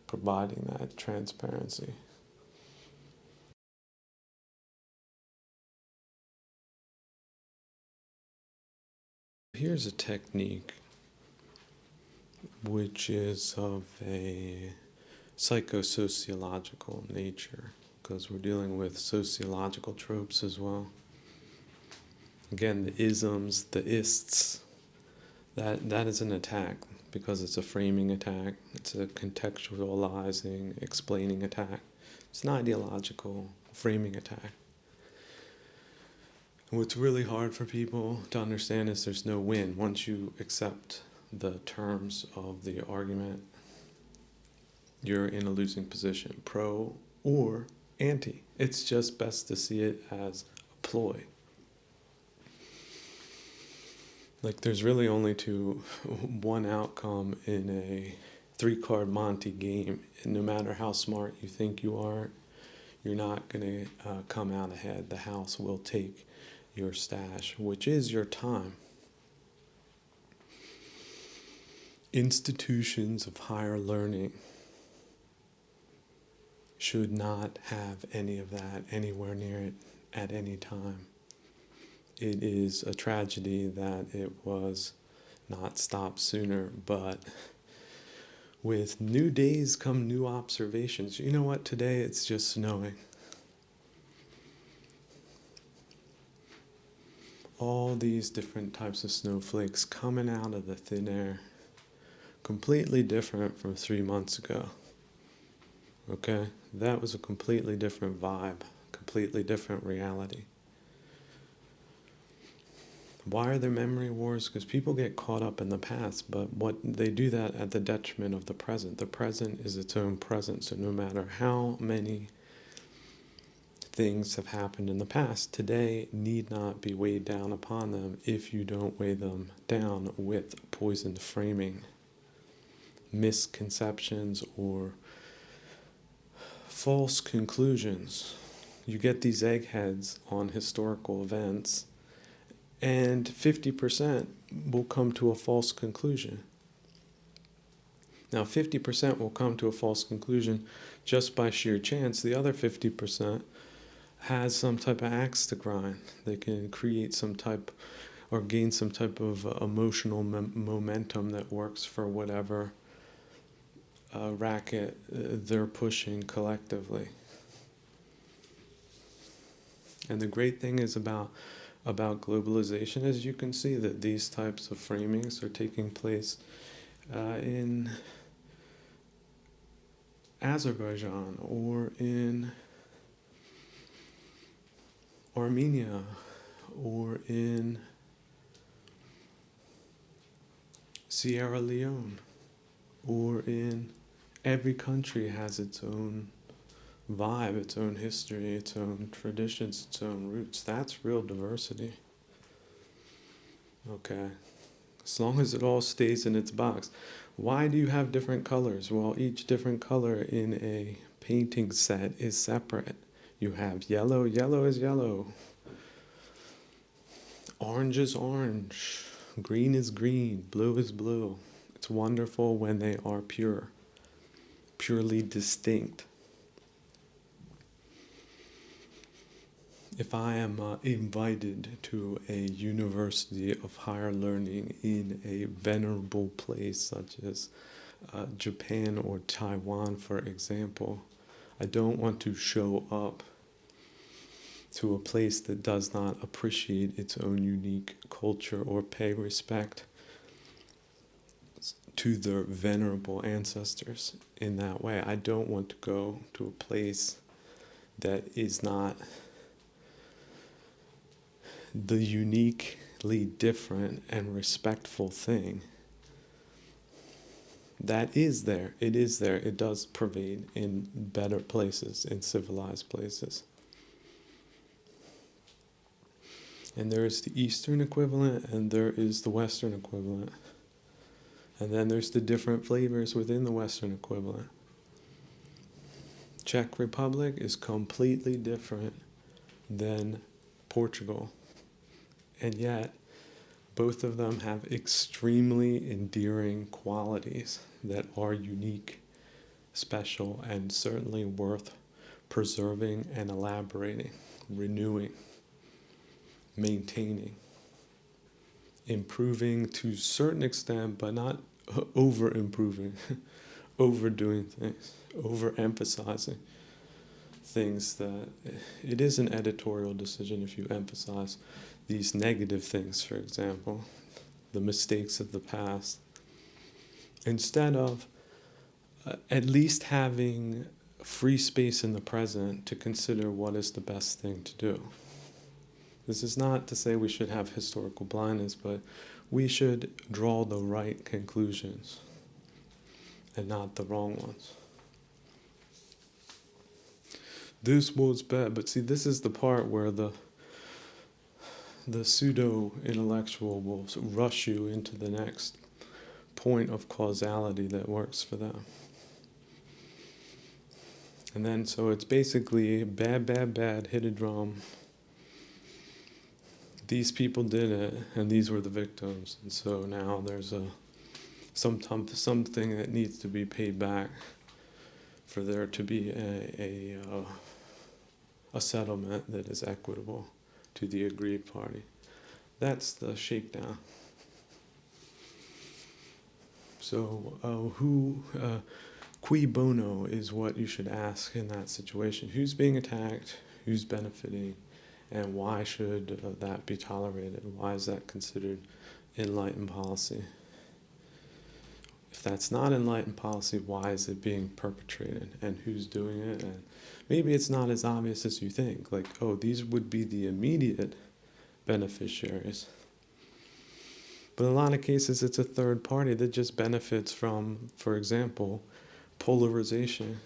A: providing that transparency. Here's a technique which is of a psychosociological nature, because we're dealing with sociological tropes as well. Again, the isms, the ists, that is an attack, because it's a framing attack, it's a contextualizing, explaining attack. It's an ideological framing attack. And what's really hard for people to understand is there's no win. Once you accept the terms of the argument, you're in a losing position, pro or anti. It's just best to see it as a ploy. Like, there's really only one outcome in a 3-card Monte game, and no matter how smart you think you are, you're not going to come out ahead. The house will take your stash, which is your time. Institutions of higher learning should not have any of that anywhere near it at any time. It is a tragedy that it was not stopped sooner, but With new days come new observations. You know what? Today it's just snowing. All these different types of snowflakes coming out of the thin air. Completely different from 3 months ago. Okay? That was a completely different vibe, completely different reality. Why are there memory wars? Because people get caught up in the past, but what they do that at the detriment of the present. The present is its own present, so no matter how many things have happened in the past, today need not be weighed down upon them if you don't weigh them down with poisoned framing, misconceptions, or false conclusions. You get these eggheads on historical events, and 50% will come to a false conclusion. Now, 50% will come to a false conclusion just by sheer chance. The other 50% has some type of axe to grind. They can create some type or gain some type of emotional momentum that works for whatever racket they're pushing collectively. And the great thing is about globalization, as you can see, that these types of framings are taking place in Azerbaijan or in Armenia or in Sierra Leone, or in every country has its own vibe, its own history, its own traditions, its own roots. That's real diversity. Okay. As long as it all stays in its box. Why do you have different colors? Well, each different color in a painting set is separate. You have yellow, yellow is yellow. Orange is orange. Green is green. Blue is blue. It's wonderful when they are pure, purely distinct. If I am invited to a university of higher learning in a venerable place such as Japan or Taiwan, for example, I don't want to show up to a place that does not appreciate its own unique culture or pay respect to their venerable ancestors in that way. I don't want to go to a place that is not the uniquely different and respectful thing. That is there. It is there. It does pervade in better places, in civilized places. And there is the Eastern equivalent and there is the Western equivalent. And then there's the different flavors within the Western equivalent. Czech Republic is completely different than Portugal. And yet, both of them have extremely endearing qualities that are unique, special, and certainly worth preserving and elaborating, renewing, maintaining, improving to a certain extent, but not over-improving, overdoing things, overemphasizing things that it is an editorial decision if you emphasize these negative things, for example, the mistakes of the past, instead of at least having free space in the present to consider what is the best thing to do. This is not to say we should have historical blindness, but we should draw the right conclusions and not the wrong ones. This was bad, but see, this is the part where the pseudo-intellectual will rush you into the next point of causality that works for them. And then, so it's basically bad, bad, bad, hit a drum. These people did it, and these were the victims. And so now there's something that needs to be paid back for there to be a settlement that is equitable to the aggrieved party. That's the shakedown. So, cui bono is what you should ask in that situation. Who's being attacked? Who's benefiting? And why should that be tolerated? Why is that considered enlightened policy? If that's not enlightened policy, why is it being perpetrated? And who's doing it? And maybe it's not as obvious as you think. Like, oh, these would be the immediate beneficiaries. But in a lot of cases, it's a third party that just benefits from, for example, polarization,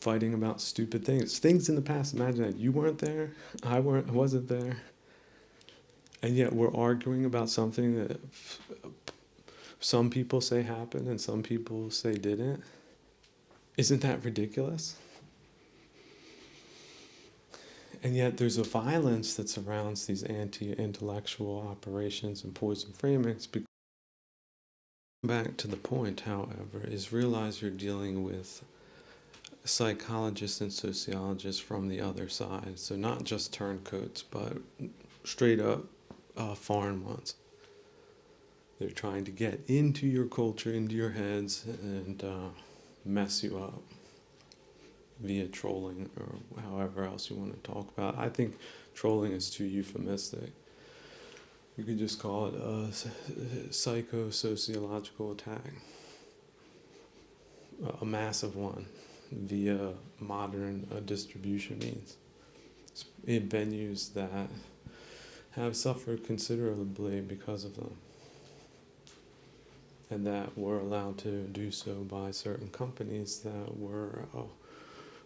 A: fighting about stupid things. Things in the past, imagine that you weren't there, I wasn't there, and yet we're arguing about something that some people say happened and some people say didn't. Isn't that ridiculous? And yet there's a violence that surrounds these anti-intellectual operations and poison framings. Back to the point, however, is realize you're dealing with psychologists and sociologists from the other side. So not just turncoats, but straight up foreign ones. They're trying to get into your culture, into your heads, and mess you up via trolling or however else you want to talk about. I think trolling is too euphemistic. You could just call it a psychosociological attack, a massive one via modern distribution means in venues that have suffered considerably because of them, and that were allowed to do so by certain companies that were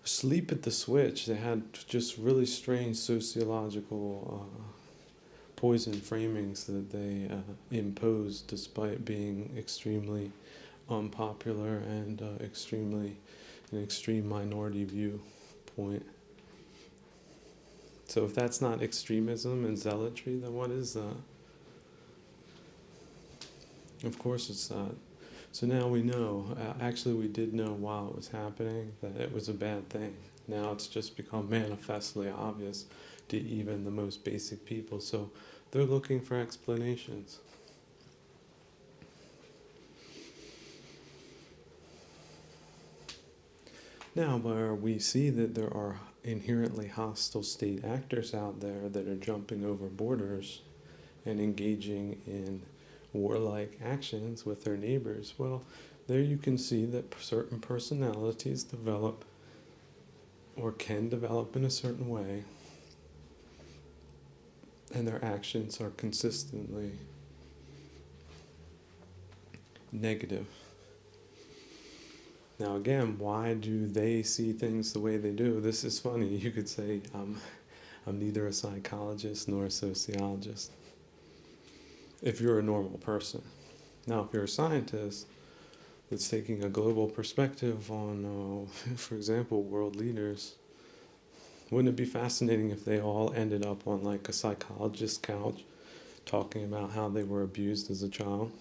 A: asleep at the switch. They had just really strange sociological poison framings that they imposed despite being extremely unpopular and extremely an extreme minority viewpoint. So if that's not extremism and zealotry, then what is that? Of course it's not. So now we know, actually we did know while it was happening that it was a bad thing. Now it's just become manifestly obvious to even the most basic people. So they're looking for explanations. Now, where we see that there are inherently hostile state actors out there that are jumping over borders and engaging in warlike actions with their neighbors, well, there you can see that certain personalities develop or can develop in a certain way, and their actions are consistently negative. Now again, why do they see things the way they do? This is funny. You could say, I'm neither a psychologist nor a sociologist, if you're a normal person. Now, if you're a scientist that's taking a global perspective on, for example, world leaders, wouldn't it be fascinating if they all ended up on like a psychologist's couch talking about how they were abused as a child?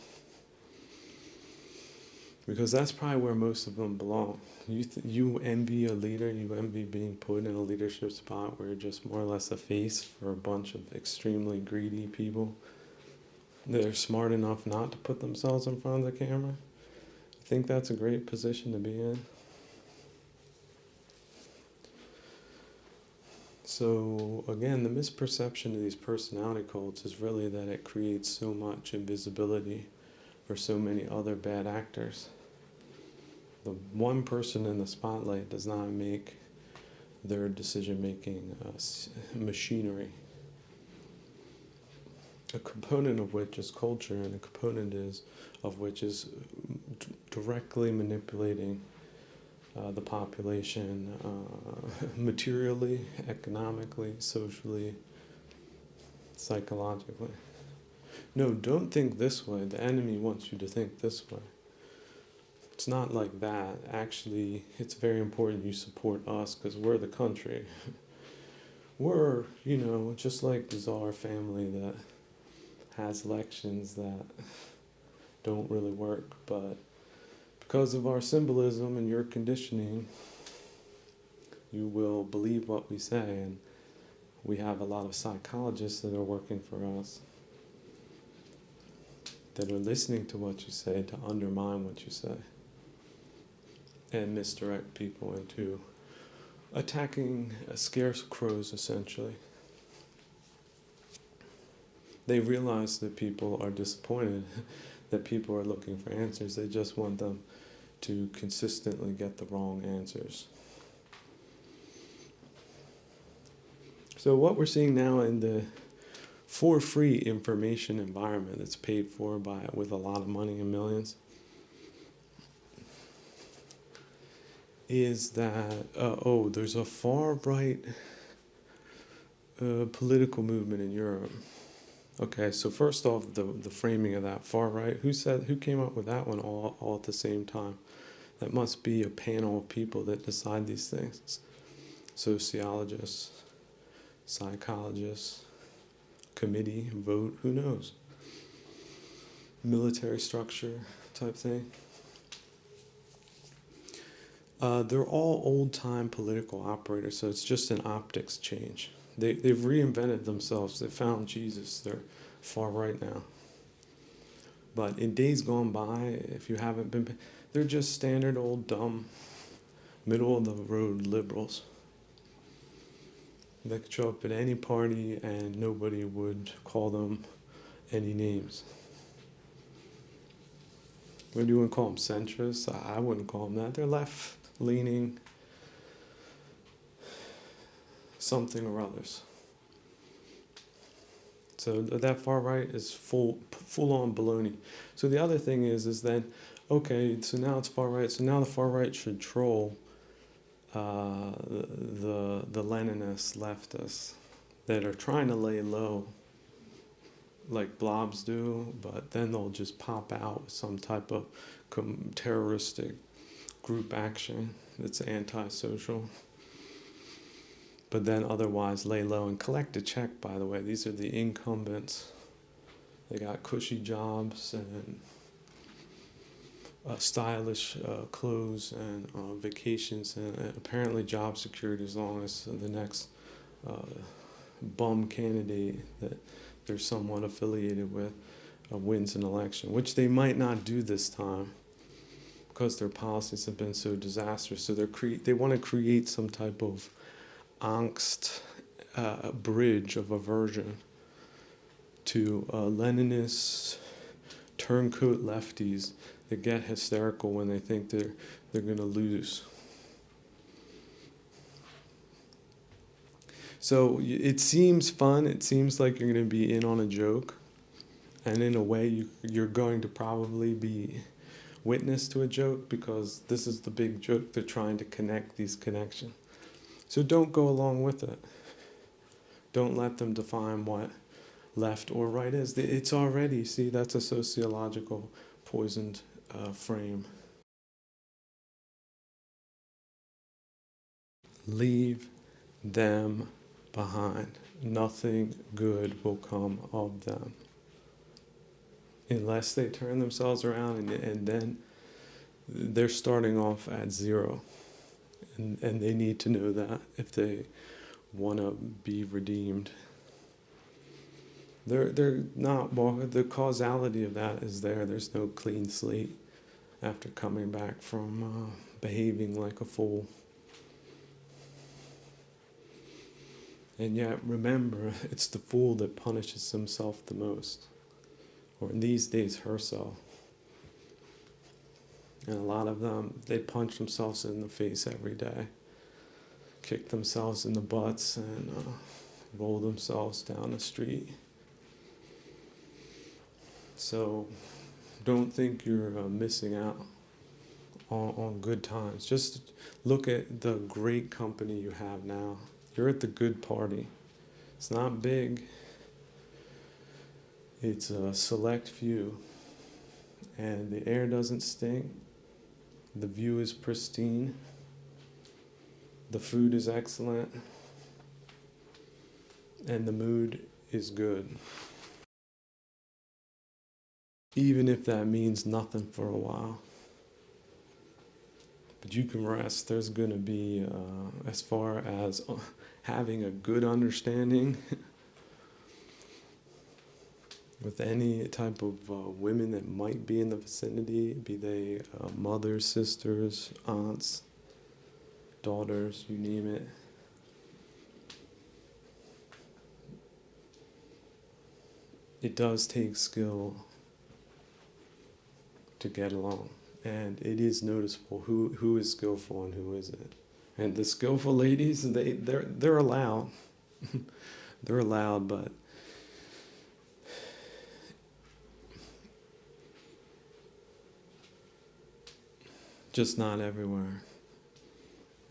A: Because that's probably where most of them belong. You envy a leader, you envy being put in a leadership spot where you're just more or less a face for a bunch of extremely greedy people that are smart enough not to put themselves in front of the camera. I think that's a great position to be in. So again, the misperception of these personality cults is really that it creates so much invisibility for so many other bad actors. The one person in the spotlight does not make their decision-making machinery. A component of which is culture, and a component of which is directly manipulating the population materially, economically, socially, psychologically. No, don't think this way. The enemy wants you to think this way. It's not like that. Actually, it's very important you support us because we're the country. We're, just like the Czar family that has elections that don't really work, but because of our symbolism and your conditioning, you will believe what we say, and we have a lot of psychologists that are working for us. that are listening to what you say to undermine what you say and misdirect people into attacking scarecrows, essentially. They realize that people are disappointed, that people are looking for answers. They just want them to consistently get the wrong answers. So what we're seeing now in the for free information environment that's paid for by with a lot of money and millions is that there's a far right political movement in Europe. Okay, so first off, the framing of that far right, who came up with that one all at the same time? That must be a panel of people that decide these things. Sociologists, psychologists, committee, vote, who knows? Military structure type thing. They're all old-time political operators, so it's just an optics change. They've reinvented themselves. They found Jesus. They're far right now. But in days gone by, if you haven't been, they're just standard old dumb, middle-of-the-road liberals. They could show up at any party and nobody would call them any names. What do you want to call them? Centrists? I wouldn't call them that. They're left-leaning something or others. So that far right is full-on baloney. So the other thing is then, okay, so now it's far right. So now the far right should troll the Leninist leftists that are trying to lay low like blobs do, but then they'll just pop out with some type of terroristic group action that's antisocial. But then otherwise lay low and collect a check, by the way. These are the incumbents. They got cushy jobs and stylish clothes and vacations and apparently job security as long as the next bum candidate that they're somewhat affiliated with wins an election, which they might not do this time because their policies have been so disastrous. So they want to create some type of angst bridge of aversion to Leninist turncoat lefties that get hysterical when they think they're going to lose. So it seems fun. It seems like you're going to be in on a joke, and in a way you're going to probably be witness to a joke because this is the big joke. They're trying to connect these connections. So don't go along with it. Don't let them define what left or right is. It's already, see, that's a sociological poisoned frame. Leave them behind. Nothing good will come of them. Unless they turn themselves around and then they're starting off at zero. And they need to know that if they want to be redeemed. They're not, well, the causality of that is there. There's no clean slate after coming back from behaving like a fool. And yet, remember, it's the fool that punishes himself the most. Or in these days, herself. And a lot of them, they punch themselves in the face every day, kick themselves in the butts, and roll themselves down the street. So don't think you're missing out on good times. Just look at the great company you have now. You're at the good party. It's not big. It's a select few. And the air doesn't stink. The view is pristine. The food is excellent. And the mood is good. Even if that means nothing for a while. But you can rest. There's going to be, as far as having a good understanding, with any type of women that might be in the vicinity, be they mothers, sisters, aunts, daughters, you name it. It does take skill to get along, and it is noticeable who is skillful and who isn't. And the skillful ladies, they're allowed. They're allowed, but just not everywhere.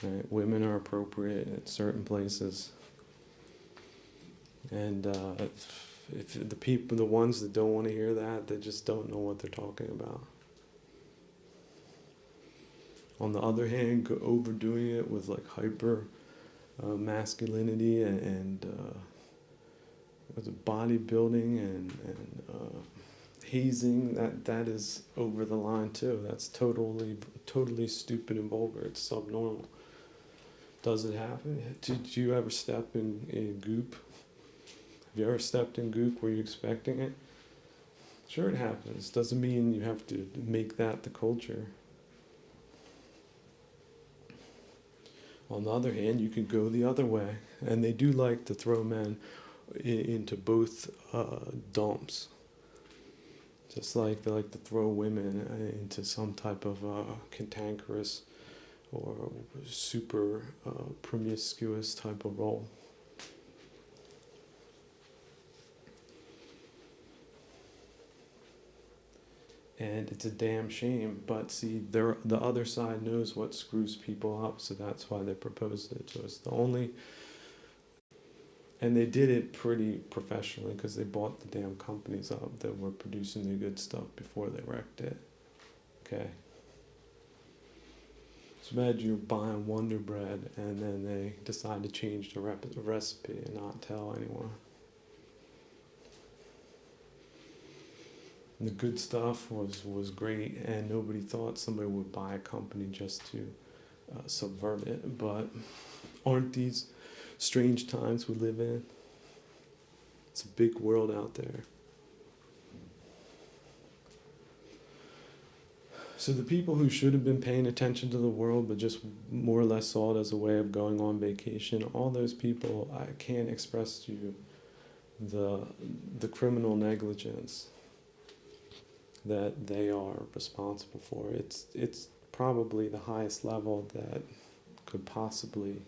A: Right? Women are appropriate at certain places, and if the people, the ones that don't want to hear that, they just don't know what they're talking about. On the other hand, overdoing it with like hyper masculinity and with bodybuilding and hazing, that is over the line too. That's totally stupid and vulgar. It's subnormal. Does it happen? Did you ever step in goop? Have you ever stepped in goop? Were you expecting it? Sure, it happens. Doesn't mean you have to make that the culture. On the other hand, you can go the other way, and they do like to throw men into both dumps. Just like they like to throw women into some type of cantankerous or super promiscuous type of role. And it's a damn shame, but see, the other side knows what screws people up, so that's why they proposed it to us. And they did it pretty professionally because they bought the damn companies up that were producing the good stuff before they wrecked it. Okay. So imagine you're buying Wonder Bread and then they decide to change the recipe and not tell anyone. The good stuff was great, and nobody thought somebody would buy a company just to subvert it. But aren't these strange times we live in? It's a big world out there. So the people who should have been paying attention to the world but just more or less saw it as a way of going on vacation, all those people, I can't express to you the criminal negligence that they are responsible for. It's probably the highest level that could possibly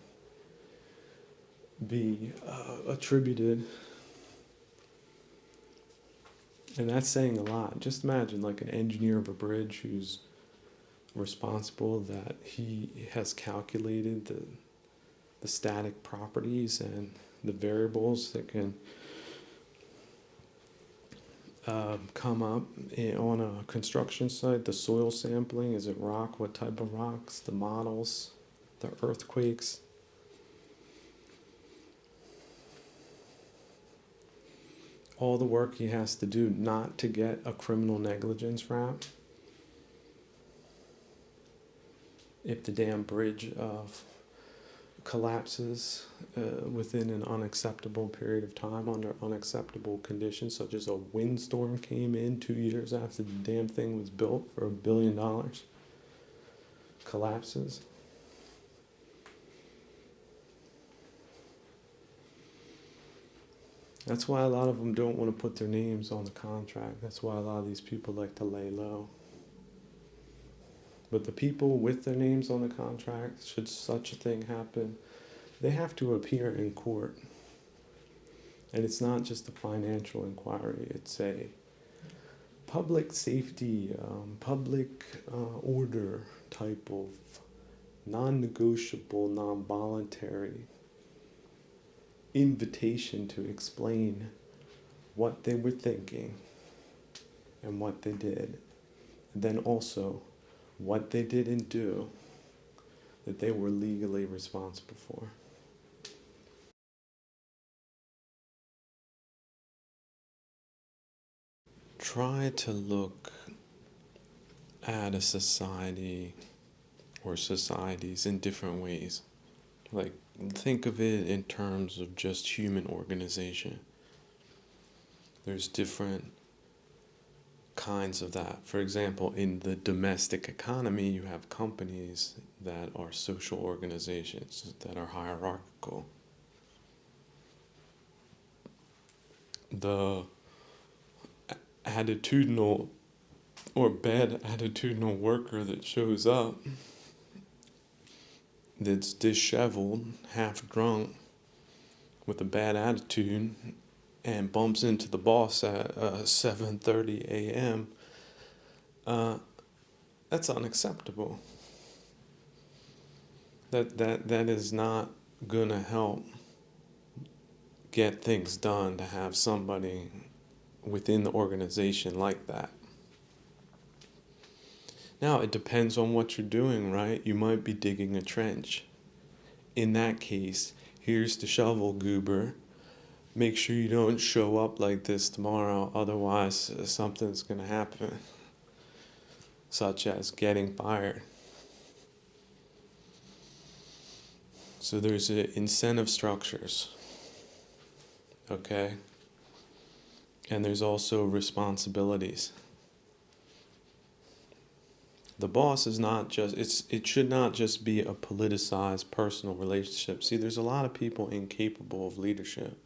A: be attributed, and that's saying a lot. Just imagine like an engineer of a bridge who's responsible, that he has calculated the static properties and the variables that can come up on a construction site. The soil sampling, is it rock, what type of rocks, the models, the earthquakes. All the work he has to do not to get a criminal negligence rap. If the damn bridge collapses within an unacceptable period of time under unacceptable conditions, such as a windstorm came in 2 years after the damn thing was built for $1 billion, collapses. That's why a lot of them don't want to put their names on the contract. That's why a lot of these people like to lay low. But the people with their names on the contract, should such a thing happen, they have to appear in court. And it's not just a financial inquiry, it's a public safety, public order type of non-negotiable, non-voluntary invitation to explain what they were thinking and what they did. And then also what they didn't do that they were legally responsible for. Try to look at a society or societies in different ways. Like, think of it in terms of just human organization. There's different kinds of that. For example, in the domestic economy, you have companies that are social organizations that are hierarchical. The attitudinal or bad attitudinal worker that shows up that's disheveled, half drunk, with a bad attitude, and bumps into the boss at 7:30 a.m., that's unacceptable. That is not gonna help get things done to have somebody within the organization like that. Now, it depends on what you're doing, right? You might be digging a trench. In that case, here's the shovel, goober. Make sure you don't show up like this tomorrow, otherwise something's going to happen, such as getting fired. So there's incentive structures, okay? And there's also responsibilities. The boss is not just, it should not just be a politicized personal relationship. See, there's a lot of people incapable of leadership,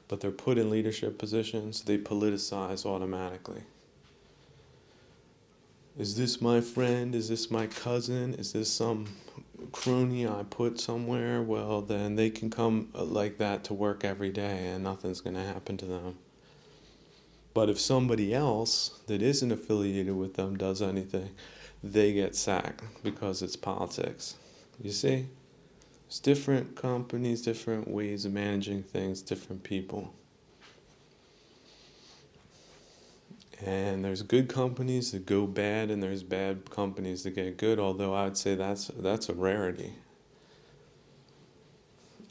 A: but they're put in leadership positions, they politicize automatically. Is this my friend? Is this my cousin? Is this some crony I put somewhere? Well, then they can come like that to work every day and nothing's going to happen to them. But if somebody else that isn't affiliated with them does anything, they get sacked because it's politics. You see? It's different companies, different ways of managing things, different people. And there's good companies that go bad, and there's bad companies that get good, although I'd say that's a rarity.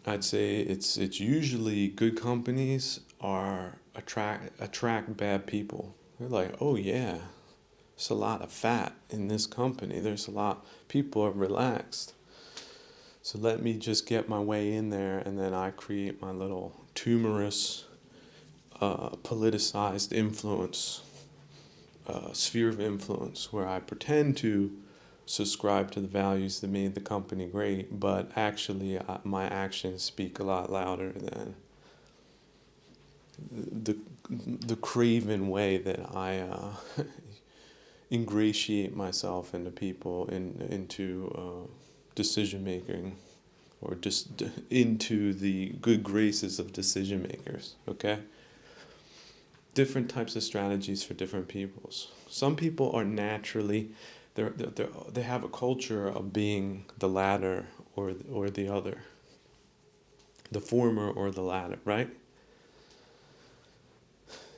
A: I'd say it's usually good companies are attract bad people. They're like, oh yeah, there's a lot of fat in this company. There's a lot, people are relaxed. So let me just get my way in there, and then I create my little tumorous, politicized influence, sphere of influence, where I pretend to subscribe to the values that made the company great, but actually my actions speak a lot louder than the craven way that I ingratiate myself into people, into decision making, or just into the good graces of decision makers. Okay. Different types of strategies for different peoples. Some people are naturally, they have a culture of being the latter or the other, the former or the latter, right?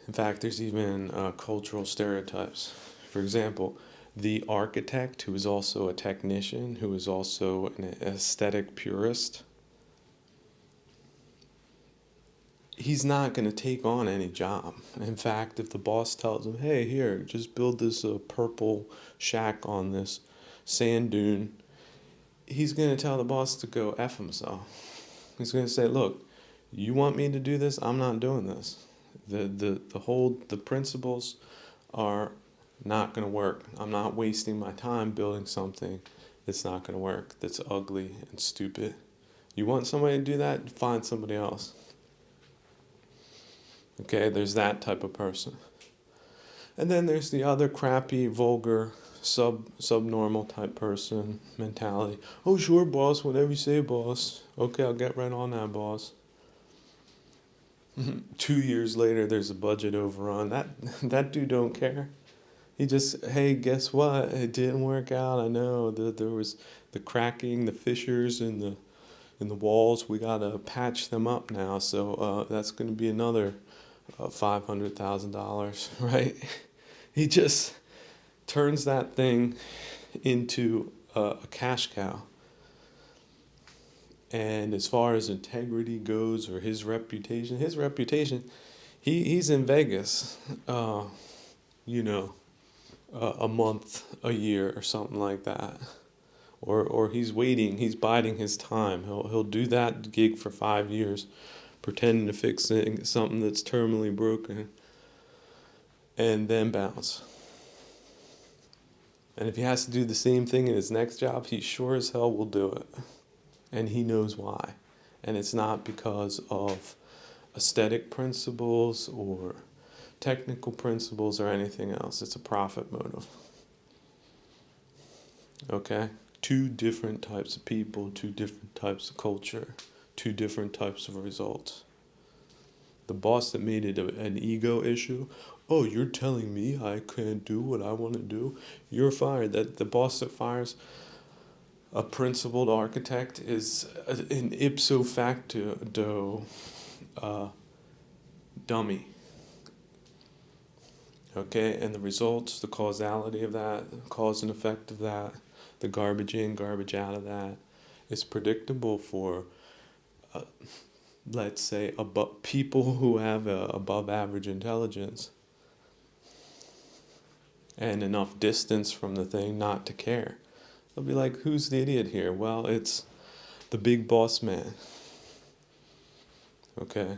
A: In fact, there's even cultural stereotypes. For example, the architect who is also a technician, who is also an aesthetic purist, he's not going to take on any job. In fact, if the boss tells him, hey, here, just build this purple shack on this sand dune, he's going to tell the boss to go F himself. He's going to say, look, you want me to do this? I'm not doing this. The principles are not going to work. I'm not wasting my time building something that's not going to work, that's ugly and stupid. You want somebody to do that? Find somebody else. Okay, there's that type of person. And then there's the other crappy, vulgar, subnormal type person mentality. Oh, sure, boss, whatever you say, boss. Okay, I'll get right on that, boss. 2 years later, there's a budget overrun. That dude don't care. He just, hey, guess what? It didn't work out. I know that there was the cracking, the fissures in the walls. We gotta patch them up now. So that's gonna be another $500,000, right? He just turns that thing into a cash cow. And as far as integrity goes, or his reputation, he's in Vegas, a month, a year, or something like that. Or he's waiting, he's biding his time. He'll do that gig for 5 years, pretending to fix something that's terminally broken. and then bounce. And if he has to do the same thing in his next job, he sure as hell will do it. And he knows why. And it's not because of aesthetic principles or technical principles or anything else. It's a profit motive. Okay? Two different types of people, two different types of culture, two different types of results. The boss that made it an ego issue, oh, you're telling me I can't do what I want to do? You're fired. That the boss that fires a principled architect is an ipso facto dummy. Okay, and the results, the causality of that, cause and effect of that, the garbage in, garbage out of that, is predictable for, let's say, people who have above average intelligence and enough distance from the thing not to care. They'll be like, who's the idiot here? Well, it's the big boss man. Okay.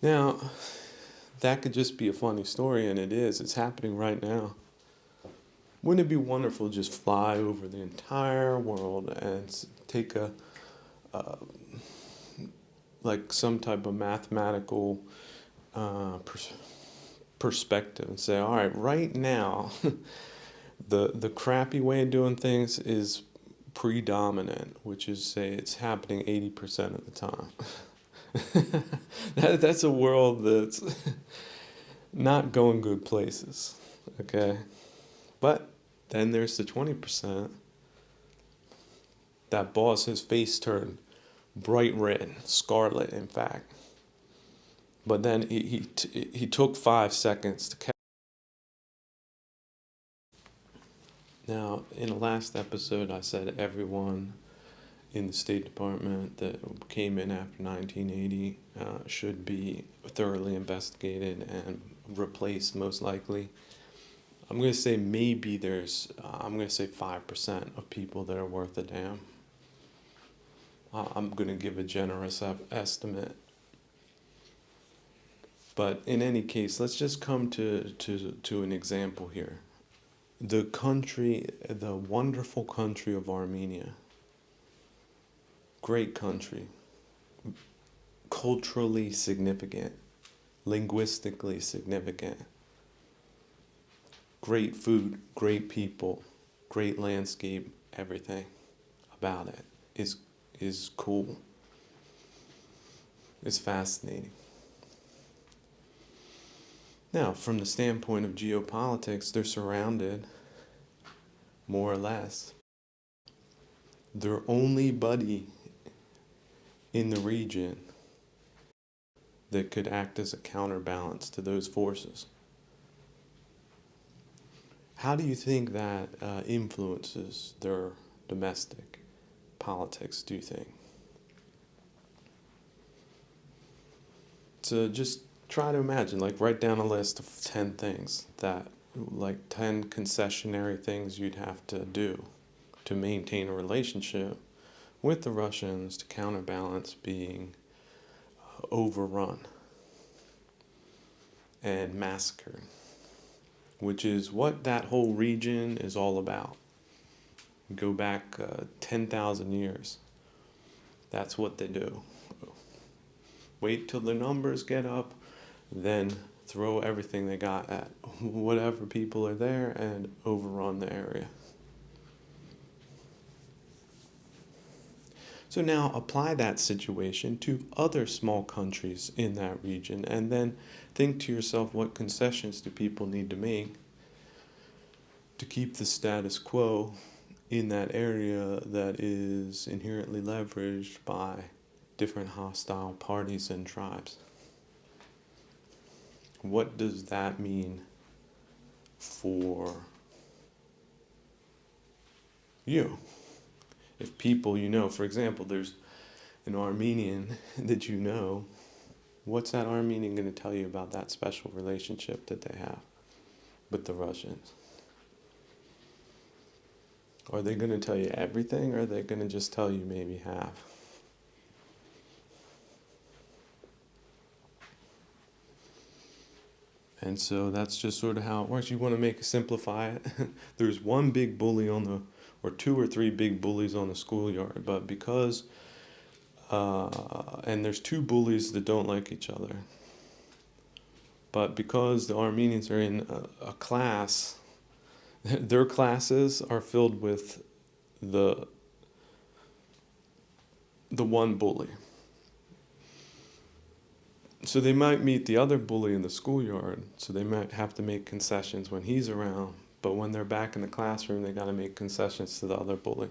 A: Now, that could just be a funny story, and it is. It's happening right now. Wouldn't it be wonderful to just fly over the entire world and take like some type of mathematical perspective and say, all right now, the crappy way of doing things is predominant, which is, say, it's happening 80% of the time. That's a world that's not going good places, okay? But then there's the 20%. That boss, his face turned bright red, scarlet, in fact. But then he took 5 seconds to catch. Now, in the last episode, I said everyone in the State Department that came in after 1980 should be thoroughly investigated and replaced, most likely. I'm going to say maybe I'm going to say 5% of people that are worth a damn. I'm going to give a generous estimate. But in any case, let's just come to an example here. The wonderful country of Armenia. Great country. Culturally significant. Linguistically significant. Great food, great people, great landscape, everything about it is cool. It's fascinating. Now, from the standpoint of geopolitics, they're surrounded, more or less. Their only buddy in the region that could act as a counterbalance to those forces. How do you think that influences their domestic politics, do you think? So just try to imagine, like write down a list of 10 things like 10 concessionary things you'd have to do to maintain a relationship with the Russians to counterbalance being overrun and massacred, which is what that whole region is all about. Go back 10,000 years. That's what they do. Wait till the numbers get up, then throw everything they got at whatever people are there and overrun the area. So now apply that situation to other small countries in that region, and then think to yourself, what concessions do people need to make to keep the status quo in that area that is inherently leveraged by different hostile parties and tribes? What does that mean for you? If people for example, there's an Armenian that what's that Armenian going to tell you about that special relationship that they have with the Russians? Are they going to tell you everything, or are they going to just tell you maybe half? And so that's just sort of how it works. You want to simplify it. There's one big bully or two or three big bullies on the schoolyard, but and there's two bullies that don't like each other. But because the Armenians are in a class, their classes are filled with the one bully. So they might meet the other bully in the schoolyard, so they might have to make concessions when he's around, but when they're back in the classroom, they got to make concessions to the other bully.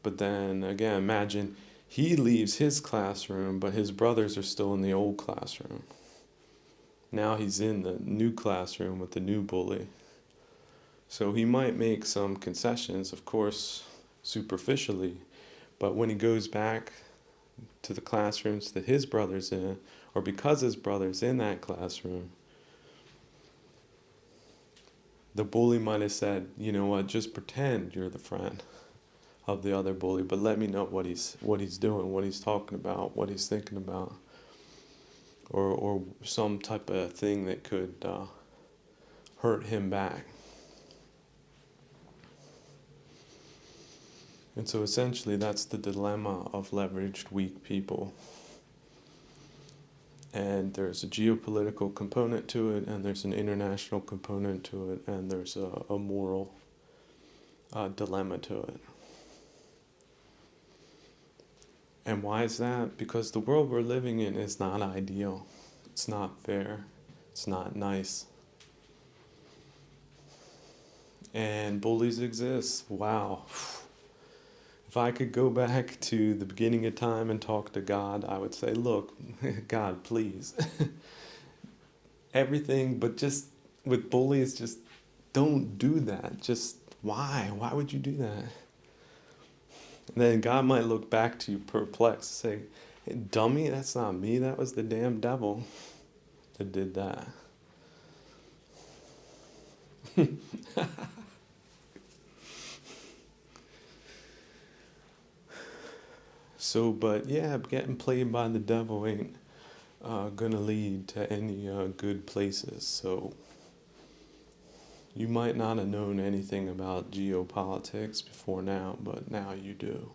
A: But then again, imagine he leaves his classroom, but his brothers are still in the old classroom. Now he's in the new classroom with the new bully. So he might make some concessions, of course, superficially, but when he goes back to the classrooms that his brother's in, or because his brother's in that classroom, the bully might have said, you know what, just pretend you're the friend of the other bully, but let me know what he's doing, what he's talking about, what he's thinking about, or some type of thing that could hurt him back. And so essentially that's the dilemma of leveraged weak people. And there's a geopolitical component to it, and there's an international component to it, and there's a moral dilemma to it. And why is that? Because the world we're living in is not ideal. It's not fair. It's not nice. And bullies exist. Wow. If I could go back to the beginning of time and talk to God, I would say, look, God, please. Everything, but just with bullies, just don't do that. Just why? Why would you do that? And then God might look back to you perplexed and say, hey, dummy, that's not me. That was the damn devil that did that. So, but yeah, getting played by the devil ain't gonna lead to any good places. So, you might not have known anything about geopolitics before now, but now you do.